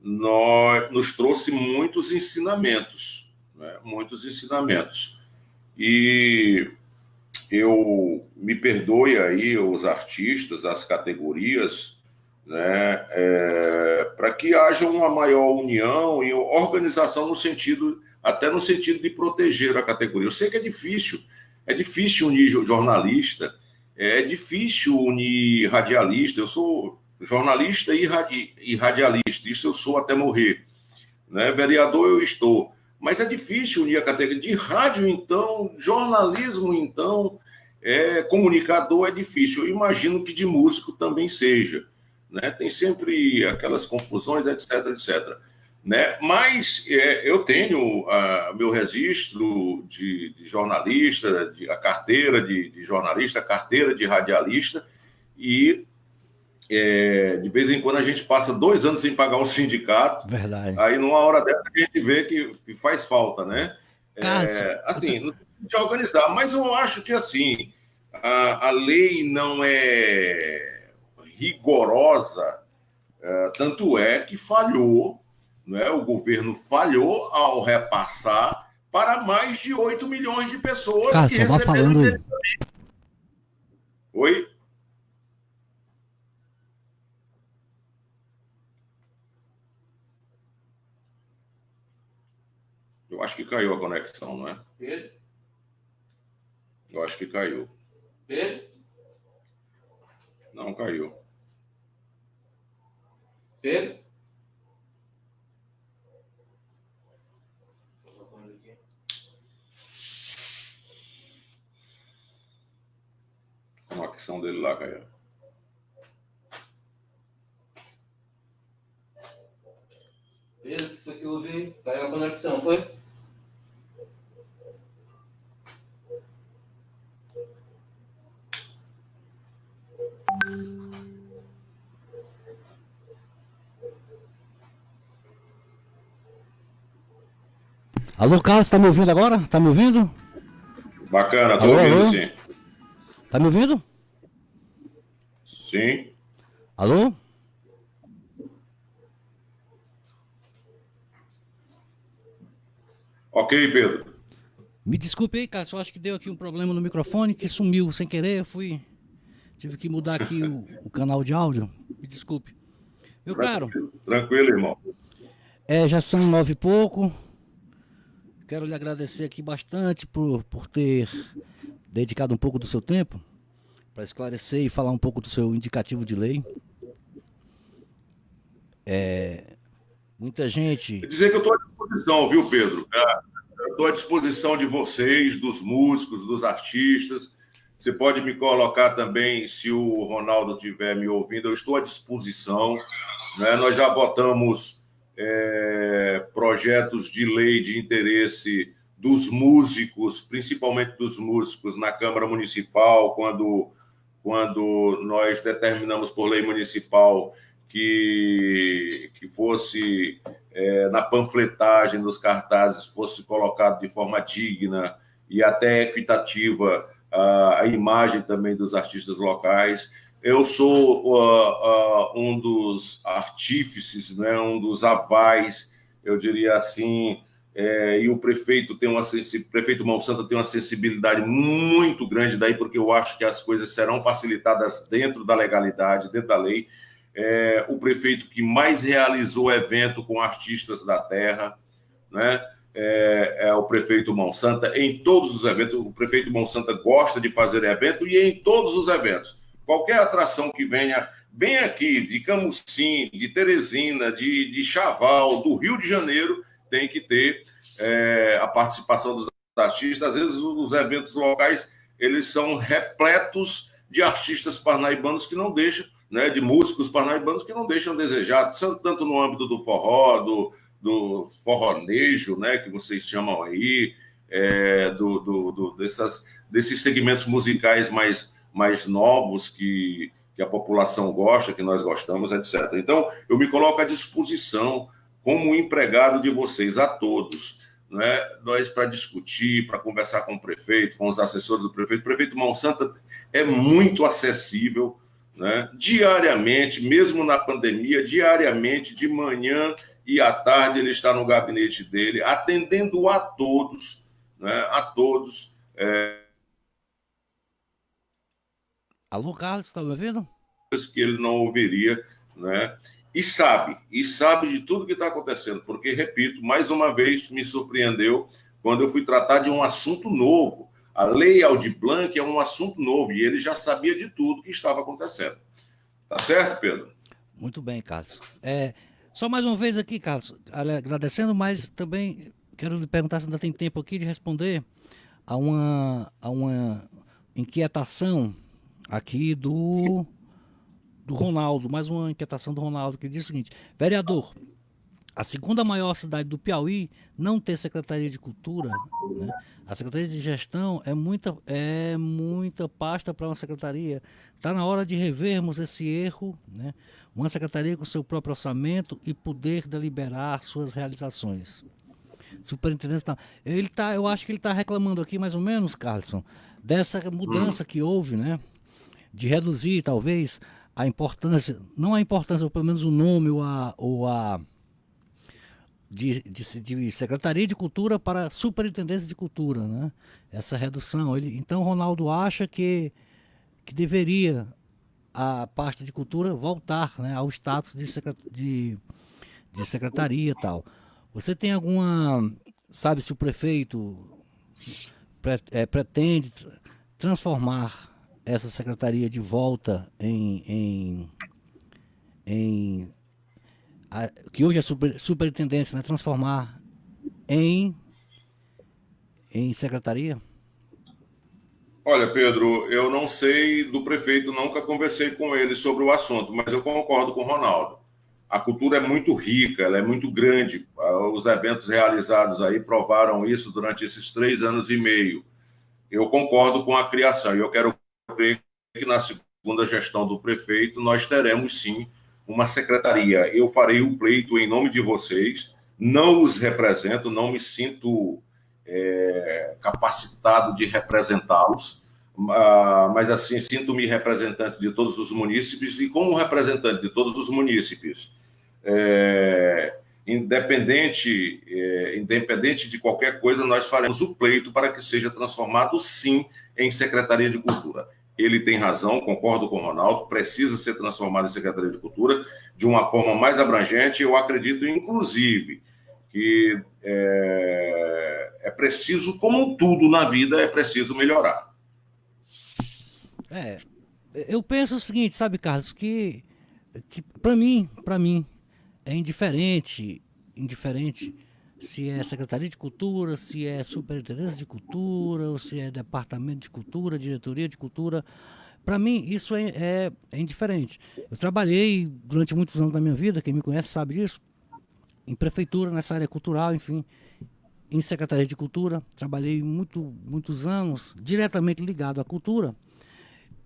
nos trouxe muitos ensinamentos, né? Muitos ensinamentos. E eu me perdoe aí os artistas, as categorias, né, para que haja uma maior união e organização no sentido, até no sentido de proteger a categoria. Eu sei que é difícil unir jornalista, é difícil unir radialista. Eu sou jornalista e radialista, isso eu sou até morrer, né? Vereador eu estou, mas é difícil unir a categoria de rádio, então, jornalismo, então, comunicador é difícil. Eu imagino que de músico também seja, né? Tem sempre aquelas confusões, etc, etc. Né? Mas eu tenho meu registro de jornalista, a carteira de jornalista, a carteira de radialista, e de vez em quando a gente passa 2 anos sem pagar o sindicato. Verdade. Aí numa hora dessa a gente vê que faz falta, né? Carlos, Assim, não tem de organizar, mas eu acho que assim, a lei não é rigorosa, tanto é que falhou, né? O governo falhou ao repassar para mais de 8 milhões de pessoas Carlos, que só vá receberam. falando aí. Oi? Eu acho que caiu a conexão, não é? Pedro? Eu acho que caiu. Pedro? Não caiu. Pedro? A conexão dele lá caiu. Pedro, que foi que eu ouvi? Caiu a conexão, foi? Alô, Carlos, tá me ouvindo agora? Tá me ouvindo? Bacana, estou Alô, ouvindo alô? sim. Tá me ouvindo? Sim. Alô? Ok, Pedro. Me desculpe aí, Carlos, eu acho que deu aqui um problema no microfone que sumiu sem querer, tive que mudar aqui o canal de áudio. Me desculpe. Meu caro, Tranquilo, tranquilo, irmão. já são 9 e pouco. Quero lhe agradecer aqui bastante por ter dedicado um pouco do seu tempo para esclarecer e falar um pouco do seu indicativo de lei. Muita gente. Dizer que eu estou à disposição, viu, Pedro? Estou à disposição de vocês, dos músicos, dos artistas. Você pode me colocar também, se o Ronaldo estiver me ouvindo, eu estou à disposição. Né? Nós já votamos projetos de lei de interesse dos músicos, principalmente dos músicos, na Câmara Municipal, quando nós determinamos por lei municipal que fosse na panfletagem, nos cartazes, fosse colocado de forma digna e até equitativa a imagem também dos artistas locais. Eu sou um dos artífices, né, um dos avais, eu diria assim, e o prefeito prefeito Mão Santa tem uma sensibilidade muito grande daí, porque eu acho que as coisas serão facilitadas dentro da legalidade, dentro da lei. O prefeito que mais realizou evento com artistas da terra, né? O prefeito Mão Santa. Em todos os eventos, o prefeito Mão Santa gosta de fazer evento e em todos os eventos. Qualquer atração que venha, bem aqui, de Camusim, de Teresina, de Chaval, do Rio de Janeiro, tem que ter a participação dos artistas. Às vezes, os eventos locais, eles são repletos de artistas parnaibanos que não deixam, né, de músicos parnaibanos que não deixam a desejar, tanto no âmbito do forró, do forronejo, né, que vocês chamam aí, desses segmentos musicais mais novos que a população gosta, que nós gostamos, etc. Então, eu me coloco à disposição como empregado de vocês, a todos, né, nós para discutir, para conversar com o prefeito, com os assessores do prefeito. O prefeito Mão Santa é muito acessível, né? Diariamente, mesmo na pandemia, diariamente, de manhã e à tarde, ele está no gabinete dele, atendendo a todos, né? A todos. Alô, Carlos, tá me ouvindo? Que ele não ouviria, né? E sabe de tudo que está acontecendo, porque, repito, mais uma vez me surpreendeu quando eu fui tratar de um assunto novo. A Lei Aldir Blanc é um assunto novo e ele já sabia de tudo que estava acontecendo. Tá certo, Pedro? Muito bem, Carlos. Só mais uma vez aqui, Carlos, agradecendo, mas também quero lhe perguntar se ainda tem tempo aqui de responder a uma inquietação aqui do Ronaldo, mais uma inquietação do Ronaldo, que diz o seguinte: vereador, a segunda maior cidade do Piauí não ter Secretaria de Cultura, né? A Secretaria de Gestão é muita pasta para uma secretaria. Está na hora de revermos esse erro, né? Uma secretaria com seu próprio orçamento e poder deliberar suas realizações. Superintendente, eu acho que ele está reclamando aqui mais ou menos, Carlson, dessa mudança que houve, né? De reduzir talvez a importância, não a importância, ou pelo menos o nome de Secretaria de Cultura para Superintendência de Cultura, né? Essa redução. Então, Ronaldo acha que deveria a parte de cultura voltar, né, ao status de secretaria e tal. Você tem alguma, sabe, se o prefeito pretende transformar essa secretaria de volta que hoje é superintendência, né, transformar em secretaria? Olha, Pedro, eu não sei do prefeito, nunca conversei com ele sobre o assunto, mas eu concordo com o Ronaldo. A cultura é muito rica, ela é muito grande. Os eventos realizados aí provaram isso durante esses 3 anos e meio. Eu concordo com a criação e eu quero crer que na segunda gestão do prefeito nós teremos sim uma secretaria. Eu farei o pleito em nome de vocês, não os represento, não me sinto capacitado de representá-los, mas assim, sinto-me representante de todos os munícipes, e como representante de todos os munícipes, independente de qualquer coisa, nós faremos o pleito para que seja transformado, sim, em Secretaria de Cultura. Ele tem razão, concordo com o Ronaldo, precisa ser transformado em Secretaria de Cultura de uma forma mais abrangente. Eu acredito, inclusive, que é preciso, como tudo na vida, é preciso melhorar. Eu penso o seguinte, sabe, Carlos, que para mim é indiferente se é Secretaria de Cultura, se é Superintendência de Cultura, ou se é Departamento de Cultura, Diretoria de Cultura. Para mim, isso é indiferente. Eu trabalhei durante muitos anos da minha vida, quem me conhece sabe disso, em prefeitura, nessa área cultural, enfim, em Secretaria de Cultura. Trabalhei muitos anos diretamente ligado à cultura.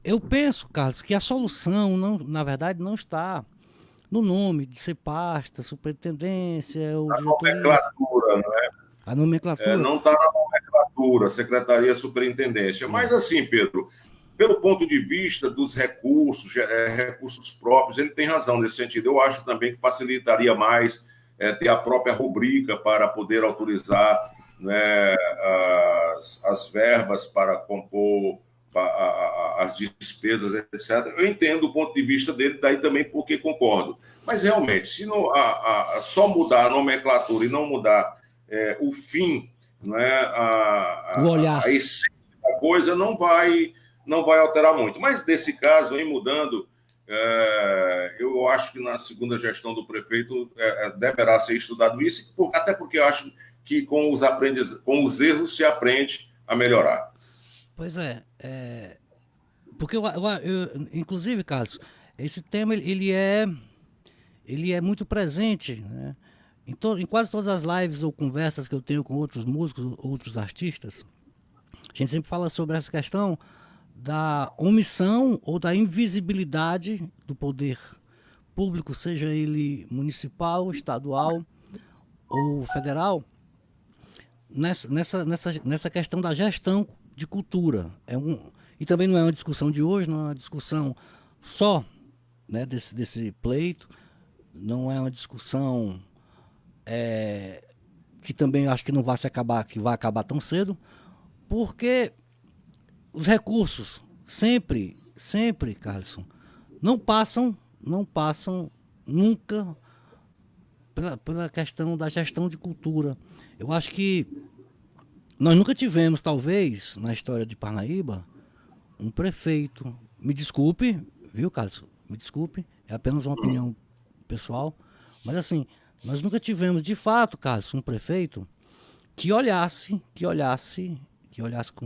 Eu penso, Carlos, que a solução, na verdade, não está no nome de ser pasta, superintendência ou diretoria. Nomenclatura, não é? A nomenclatura. Não está na nomenclatura, secretaria, superintendência. Mas assim, Pedro, pelo ponto de vista dos recursos próprios, ele tem razão nesse sentido. Eu acho também que facilitaria mais ter a própria rubrica para poder autorizar, né, as verbas para compor as despesas, etc. Eu entendo o ponto de vista dele, daí também porque concordo. Mas, realmente, se não, só mudar a nomenclatura e não mudar o fim, né, o olhar, a essência da coisa, não vai alterar muito. Mas, nesse caso, aí, mudando, eu acho que na segunda gestão do prefeito deverá ser estudado isso, até porque eu acho que com os erros se aprende a melhorar. Pois porque inclusive, Carlos, esse tema ele é muito presente, né? Em quase todas as lives ou conversas que eu tenho com outros músicos, outros artistas, a gente sempre fala sobre essa questão da omissão ou da invisibilidade do poder público, seja ele municipal, estadual ou federal, nessa questão da gestão de cultura. E também não é uma discussão de hoje, não é uma discussão só, né, desse pleito, não é uma discussão que também acho que não vai acabar tão cedo, porque os recursos sempre, Carlson, não passam nunca pela questão da gestão de cultura. Eu acho que nós nunca tivemos, talvez, na história de Parnaíba, um prefeito. Me desculpe, viu, Carlos? Me desculpe, é apenas uma opinião pessoal. Mas, assim, nós nunca tivemos, de fato, Carlos, um prefeito que olhasse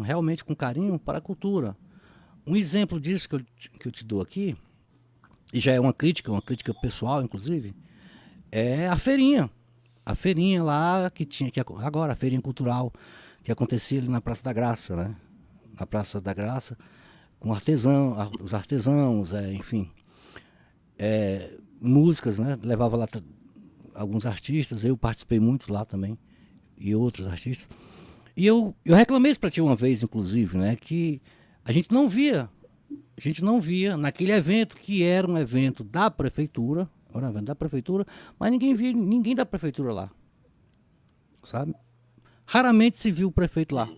realmente com carinho para a cultura. Um exemplo disso que eu te dou aqui, e já é uma crítica pessoal, inclusive, é a feirinha. A feirinha lá que agora, a feirinha cultural, que acontecia ali na Praça da Graça, né? Na Praça da Graça, com os artesãos, enfim, músicas, né? Levava lá alguns artistas, eu participei muito lá também, e outros artistas. E eu reclamei isso para ti uma vez, inclusive, né? Que a gente não via naquele evento, que era um evento da prefeitura, mas ninguém via ninguém da prefeitura lá, sabe? Raramente se viu o prefeito lá.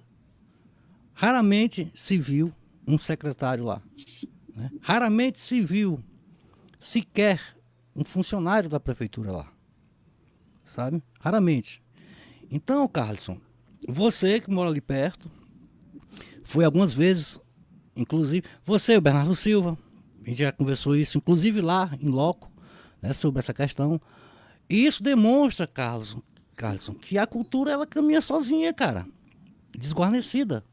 Raramente se viu um secretário lá, né? Raramente se viu sequer um funcionário da prefeitura lá, sabe? Raramente. Então, Carlson, você que mora ali perto, foi algumas vezes, inclusive, você, o Bernardo Silva, a gente já conversou isso, inclusive lá em loco, né, sobre essa questão. E isso demonstra, Carlson, que a cultura ela caminha sozinha, cara. Desguarnecida.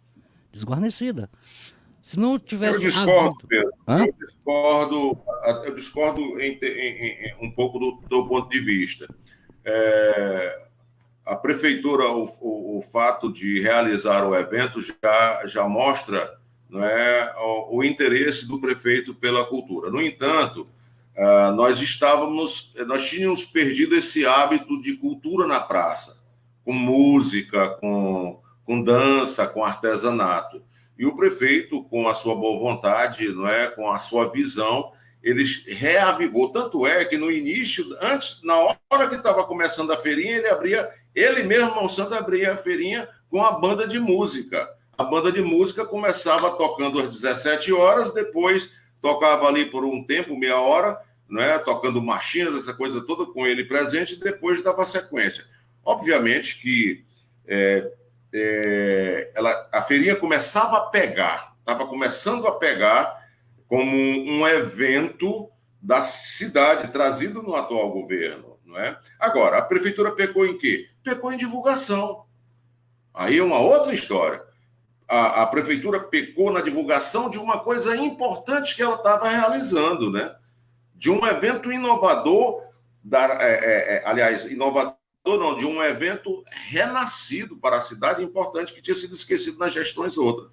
Se não tivesse. Eu discordo, Pedro. Eu discordo um pouco do ponto de vista. A prefeitura, o fato de realizar o evento já mostra, não é, o interesse do prefeito pela cultura. No entanto, nós tínhamos perdido esse hábito de cultura na praça, com música, com dança, com artesanato. E o prefeito, com a sua boa vontade, não é, com a sua visão, ele reavivou. Tanto é que no início, antes, na hora que estava começando a feirinha, ele mesmo, Monsanto, abria a feirinha com a banda de música. A banda de música começava tocando às 17 horas, depois tocava ali por um tempo, meia hora, né, tocando marchinhas, essa coisa toda com ele presente, e depois dava sequência. Obviamente que a feirinha começava a pegar, estava começando a pegar como um evento da cidade, trazido no atual governo. Não é? Agora, a prefeitura pecou em quê? Pecou em divulgação. Aí é uma outra história. A prefeitura pecou na divulgação de uma coisa importante que ela estava realizando, né? De um evento inovador, inovador não, de um evento renascido para a cidade, importante, que tinha sido esquecido nas gestões outras.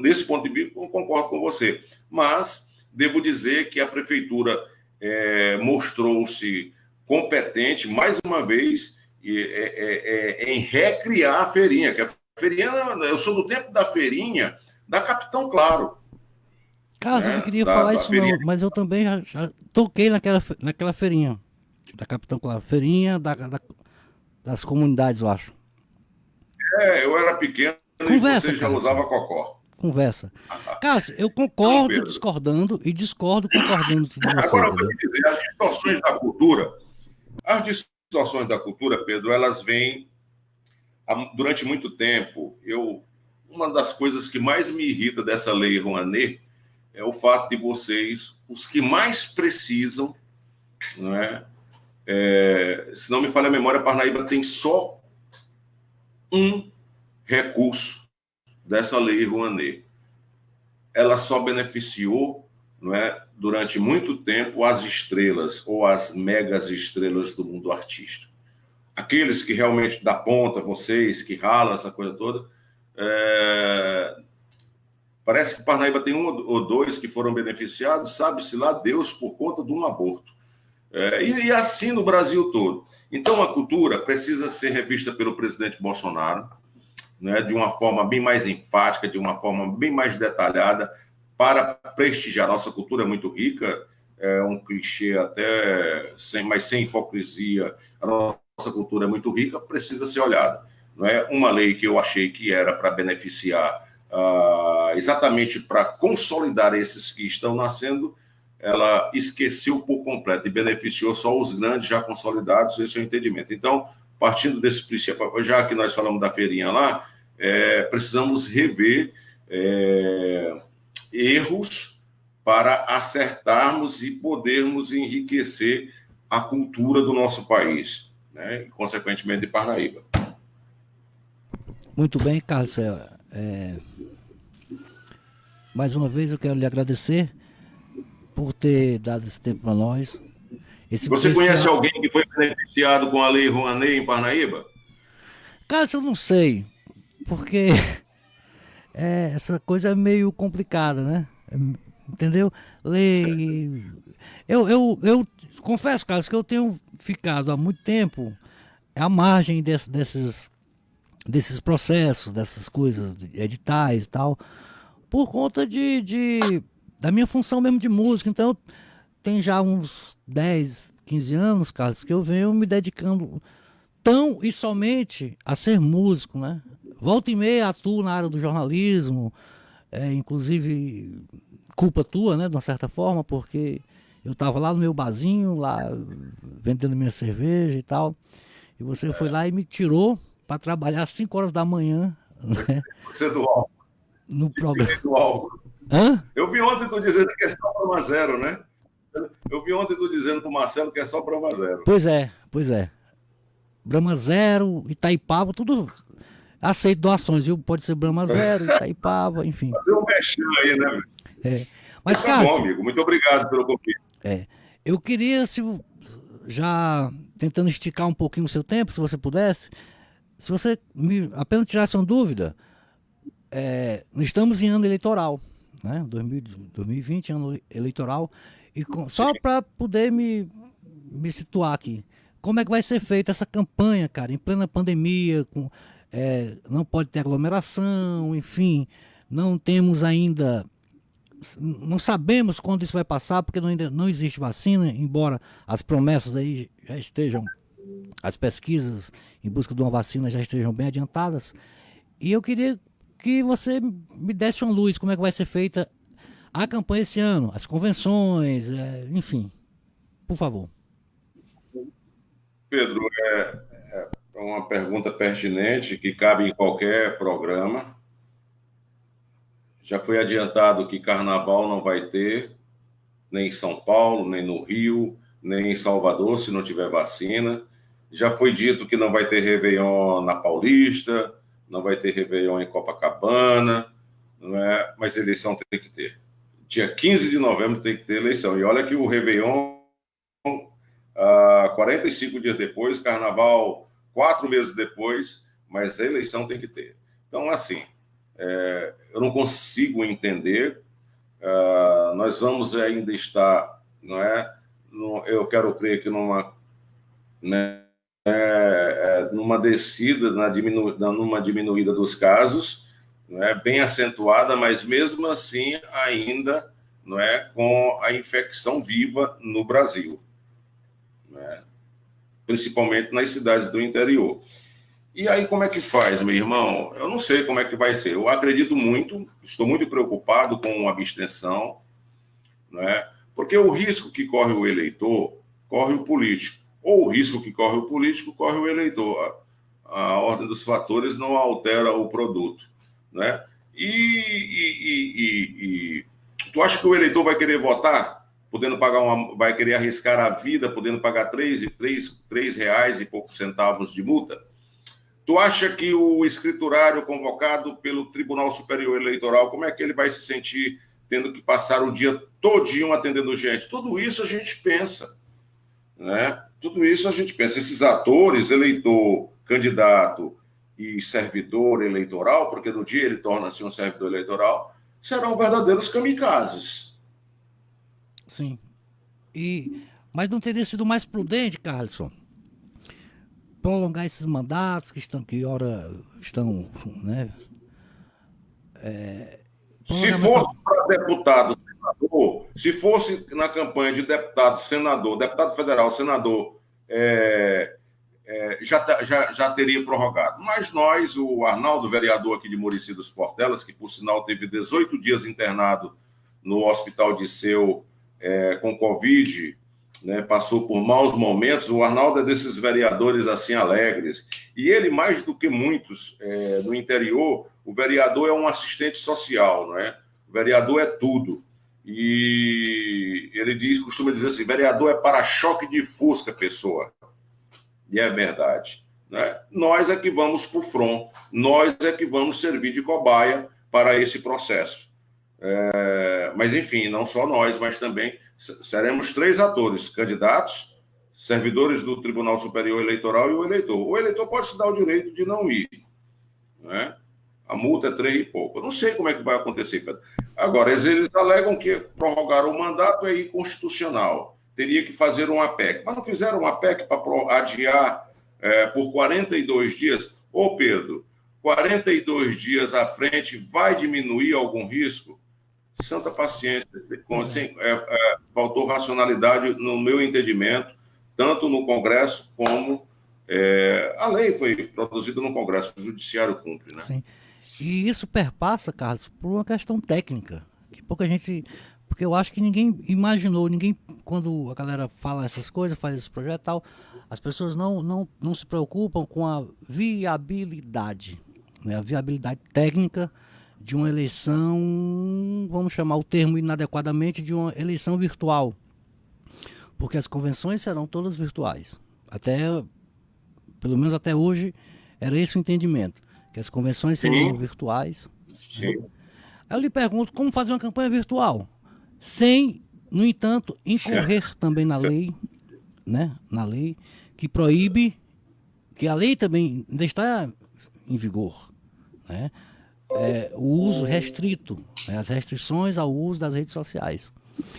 Desse ponto de vista, concordo com você. Mas devo dizer que a prefeitura mostrou-se competente, mais uma vez, em recriar a feirinha, que a feirinha, eu sou do tempo da feirinha da Capitão Claro. Carlos, eu não queria falar isso não, mas eu também já toquei naquela feirinha da Capitão Claro, feirinha das comunidades, eu acho. Eu era pequeno Conversa, e você já usava cocó. Conversa. Carlos, eu concordo discordando e discordo concordando de você. Agora, eu vou te dizer, as distorções da cultura, Pedro, elas vêm durante muito tempo. Uma das coisas que mais me irrita dessa lei Rouanet é o fato de vocês, os que mais precisam, não é? Se não me falha a memória, a Parnaíba tem só um recurso dessa lei Rouanet. Ela só beneficiou, não é, durante muito tempo as estrelas ou as megas estrelas do mundo artístico. Aqueles que realmente dá ponta, vocês que ralam essa coisa toda, parece que Parnaíba tem um ou dois que foram beneficiados, sabe-se lá Deus, por conta de um aborto. E assim no Brasil todo. Então, a cultura precisa ser revista pelo presidente Bolsonaro, né, de uma forma bem mais enfática, de uma forma bem mais detalhada, para prestigiar. Nossa cultura é muito rica, é um clichê até, mas sem hipocrisia. A nossa cultura é muito rica, precisa ser olhada. Não é uma lei que eu achei que era para beneficiar, exatamente para consolidar esses que estão nascendo, ela esqueceu por completo e beneficiou só os grandes já consolidados, esse é o entendimento. Então, partindo desse princípio, já que nós falamos da feirinha lá, precisamos rever erros para acertarmos e podermos enriquecer a cultura do nosso país, né? E, consequentemente, de Parnaíba. Muito bem, Carlos. Mais uma vez eu quero lhe agradecer por ter dado esse tempo para nós. Você conhece alguém que foi beneficiado com a lei Rouanet em Parnaíba? Carlos, eu não sei, porque essa coisa é meio complicada, né? Entendeu? Lei... Eu confesso, Carlos, que eu tenho ficado há muito tempo à margem desses processos, dessas coisas, editais e tal, por conta da minha função mesmo de músico. Então, tem já uns 10, 15 anos, Carlos, que eu venho me dedicando tão e somente a ser músico, né? Volta e meia atuo na área do jornalismo, inclusive culpa tua, né, de uma certa forma, porque eu estava lá no meu barzinho, lá vendendo minha cerveja e tal, e você foi lá e me tirou para trabalhar às 5 horas da manhã, né? Você do álcool. No programa. Do álcool. Hã? Eu vi ontem tu dizendo que é só Brahma Zero, né? Eu vi ontem tu dizendo pro Marcelo que é só Brahma Zero. Pois é. Brahma Zero, Itaipava, tudo aceito doações, viu? Pode ser Brahma Zero, Itaipava, enfim. Fazer um mexão aí, né, velho? Mas, tá Carlos, bom, amigo. Muito obrigado pelo convite. Eu queria, já tentando esticar um pouquinho o seu tempo, se você pudesse, se você apenas tirasse uma dúvida, nós estamos em ano eleitoral. né? 2020, ano eleitoral. E só para poder me situar aqui, como é que vai ser feita essa campanha, cara, em plena pandemia, não pode ter aglomeração, enfim, não temos ainda, não sabemos quando isso vai passar, porque ainda não existe vacina, embora as promessas aí já estejam, as pesquisas em busca de uma vacina já estejam bem adiantadas. E eu queria que você me desse uma luz, como é que vai ser feita a campanha esse ano, as convenções, enfim, por favor. Pedro, é uma pergunta pertinente que cabe em qualquer programa. Já foi adiantado que carnaval não vai ter, nem em São Paulo, nem no Rio, nem em Salvador, se não tiver vacina. Já foi dito que não vai ter Réveillon na Paulista, não vai ter Réveillon em Copacabana, não é? Mas eleição tem que ter. Dia 15 de novembro tem que ter eleição. E olha que o Réveillon, 45 dias depois, Carnaval 4 meses depois, mas a eleição tem que ter. Então, assim, eu não consigo entender. Nós vamos ainda estar, não é? Eu quero crer que numa descida, numa diminuída dos casos, não é? Bem acentuada, mas mesmo assim ainda, não é, com a infecção viva no Brasil, não é? Principalmente nas cidades do interior. E aí como é que faz, meu irmão? Eu não sei como é que vai ser. Eu acredito muito, estou muito preocupado com a abstenção, não é? Porque o risco que corre o eleitor, corre o político. Ou o risco que corre o político, corre o eleitor. A ordem dos fatores não altera o produto, né? E tu acha que o eleitor vai querer votar, podendo pagar vai querer arriscar a vida, podendo pagar R$3 e poucos centavos de multa? Tu acha que o escriturário convocado pelo Tribunal Superior Eleitoral, como é que ele vai se sentir tendo que passar o dia todinho atendendo gente? Tudo isso a gente pensa, né? Tudo isso a gente pensa. Esses atores, eleitor, candidato e servidor eleitoral, porque no dia ele torna-se um servidor eleitoral, serão verdadeiros kamikazes. Sim. Mas não teria sido mais prudente, Carlson, prolongar esses mandatos que ora estão, né? Se fosse para deputado, senador, se fosse na campanha de deputado, senador, deputado federal, senador, já teria prorrogado. Mas nós, o Arnaldo, vereador aqui de Murici dos Portelas, que por sinal teve 18 dias internado no Hospital de Seu com Covid, né, passou por maus momentos. O Arnaldo é desses vereadores assim alegres. E ele, mais do que muitos no interior, o vereador é um assistente social, não é? O vereador é tudo. E ele costuma dizer assim, vereador é para-choque de Fusca, pessoa. E é verdade, né? Nós é que vamos para o front, nós é que vamos servir de cobaia para esse processo. Mas, enfim, não só nós, mas também seremos 3 atores, candidatos, servidores do Tribunal Superior Eleitoral e o eleitor. O eleitor pode se dar o direito de não ir, né? A multa é 3 e pouco. Eu não sei como é que vai acontecer, Pedro. Agora, eles alegam que prorrogar o mandato é inconstitucional. Teria que fazer uma PEC. Mas não fizeram uma PEC para adiar por 42 dias? Ô, Pedro, 42 dias à frente vai diminuir algum risco? Santa paciência. Faltou racionalidade no meu entendimento, tanto no Congresso como a lei foi produzida no Congresso, o Judiciário cumpre, né? Sim. E isso perpassa, Carlos, por uma questão técnica, que pouca gente... Porque eu acho que ninguém imaginou, quando a galera fala essas coisas, faz esse projeto e tal, as pessoas não se preocupam com a viabilidade, né? A viabilidade técnica de uma eleição, vamos chamar o termo inadequadamente, de uma eleição virtual. Porque as convenções serão todas virtuais. Pelo menos até hoje, era esse o entendimento, que as convenções seriam virtuais. Sim. Aí eu lhe pergunto, como fazer uma campanha virtual? Sem, no entanto, incorrer também na lei, né? Na lei que proíbe, que a lei também ainda está em vigor, né? o uso restrito, né, as restrições ao uso das redes sociais.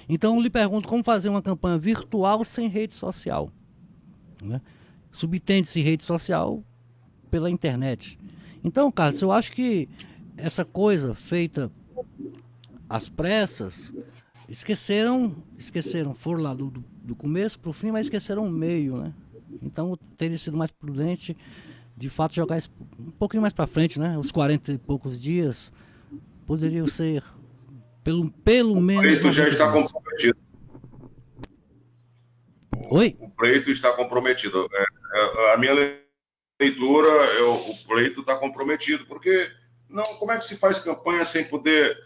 Então, eu lhe pergunto como fazer uma campanha virtual sem rede social. Né? Subtende-se rede social pela internet. Então, Carlos, eu acho que essa coisa feita às pressas, esqueceram, foram lá do começo para o fim, mas esqueceram o meio, né? Então, teria sido mais prudente, de fato, jogar isso um pouquinho mais para frente, né? Os 40 e poucos dias poderiam ser, pelo menos... O pleito já está dias. comprometido. Oi? O pleito está comprometido. A minha leitura, o pleito está comprometido, porque não, como é que se faz campanha sem poder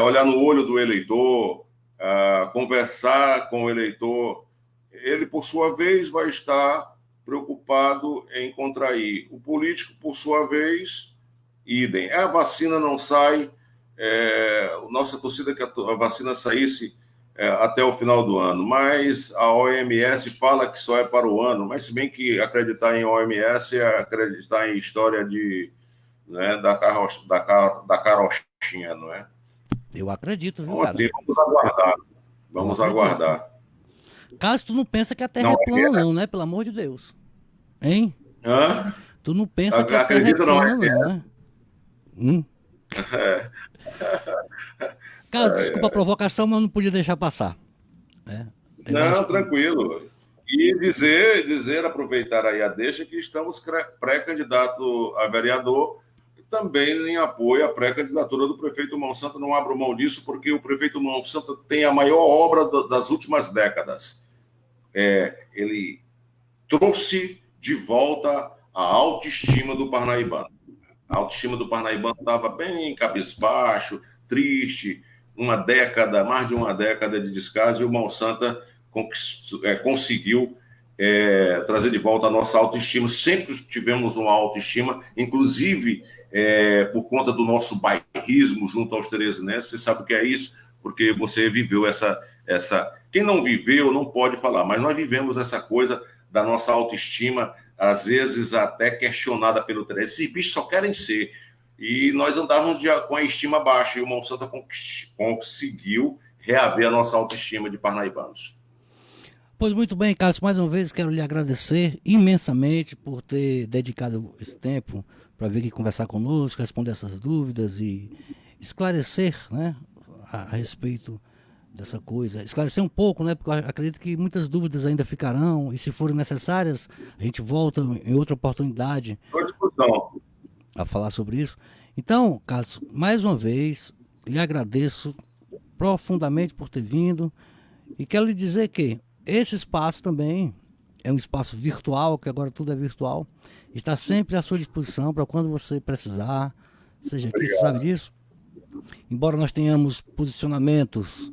olhar no olho do eleitor, conversar com o eleitor? Ele, por sua vez, vai estar preocupado em contrair. O político, por sua vez, idem. A vacina não sai, nossa torcida é que a vacina saísse até o final do ano, mas a OMS fala que só é para o ano, mas se bem que acreditar em OMS é acreditar em história da carochinha, não é? Eu acredito, viu, Então, cara? assim, vamos aguardar. Vamos aguardar. Caso tu não pensa que a Terra é plana, não, né? Pelo amor de Deus. Hein? Hã? Tu não pensa que a Terra é plana, não, né? Carlos, desculpa a provocação, mas eu não podia deixar passar. Não, tranquilo. E aproveitar aí a deixa que estamos pré-candidato a vereador e também em apoio à pré-candidatura do prefeito Monsanto. Não abro mão disso, porque o prefeito Monsanto tem a maior obra das últimas décadas. Ele trouxe de volta a autoestima do parnaibano. A autoestima do parnaibano estava bem cabisbaixo, triste, mais de uma década de descaso, e o Monsanto conseguiu trazer de volta a nossa autoestima. Sempre tivemos uma autoestima, inclusive por conta do nosso bairrismo junto aos teresinenses. Você sabe o que é isso? Porque você viveu essa... Quem não viveu não pode falar, mas nós vivemos essa coisa da nossa autoestima, às vezes até questionada pelo teresinense. Esses bichos só querem ser. E nós andávamos com a estima baixa, e o Monsanto conseguiu reaver a nossa autoestima de parnaibanos. Pois muito bem, Carlos, mais uma vez quero lhe agradecer imensamente por ter dedicado esse tempo para vir aqui conversar conosco, responder essas dúvidas e esclarecer, né, a respeito dessa coisa. Esclarecer um pouco, né, porque eu acredito que muitas dúvidas ainda ficarão, e se forem necessárias, a gente volta em outra oportunidade a falar sobre isso. Então, Carlos, mais uma vez, lhe agradeço profundamente por ter vindo, e quero lhe dizer que esse espaço também é um espaço virtual, que agora tudo é virtual, está sempre à sua disposição para quando você precisar, seja aqui, você sabe disso. Embora nós tenhamos posicionamentos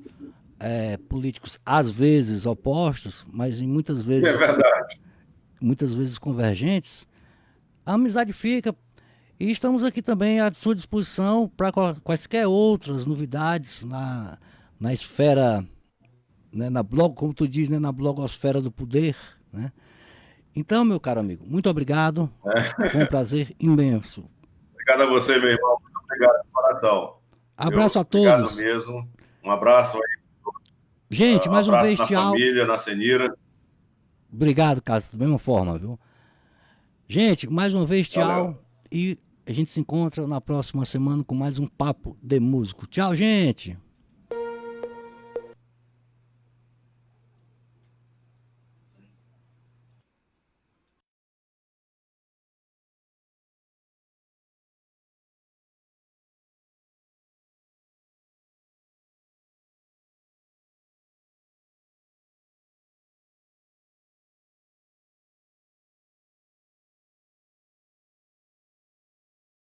políticos às vezes opostos, mas muitas vezes convergentes, a amizade fica. E estamos aqui também à sua disposição para quaisquer outras novidades na esfera, né, como tu diz, né, na blogosfera do poder, né? Então, meu caro amigo, muito obrigado. Foi um prazer imenso. Obrigado a você, meu irmão. Muito obrigado de coração. Abraço a todos. Obrigado mesmo. Um abraço aí. Gente, mais uma vez, tchau. Na família, na Senira. Obrigado, Carlos, da mesma forma, viu? Gente, mais uma vez, tchau. Valeu. E a gente se encontra na próxima semana com mais um Papo de Músico. Tchau, gente!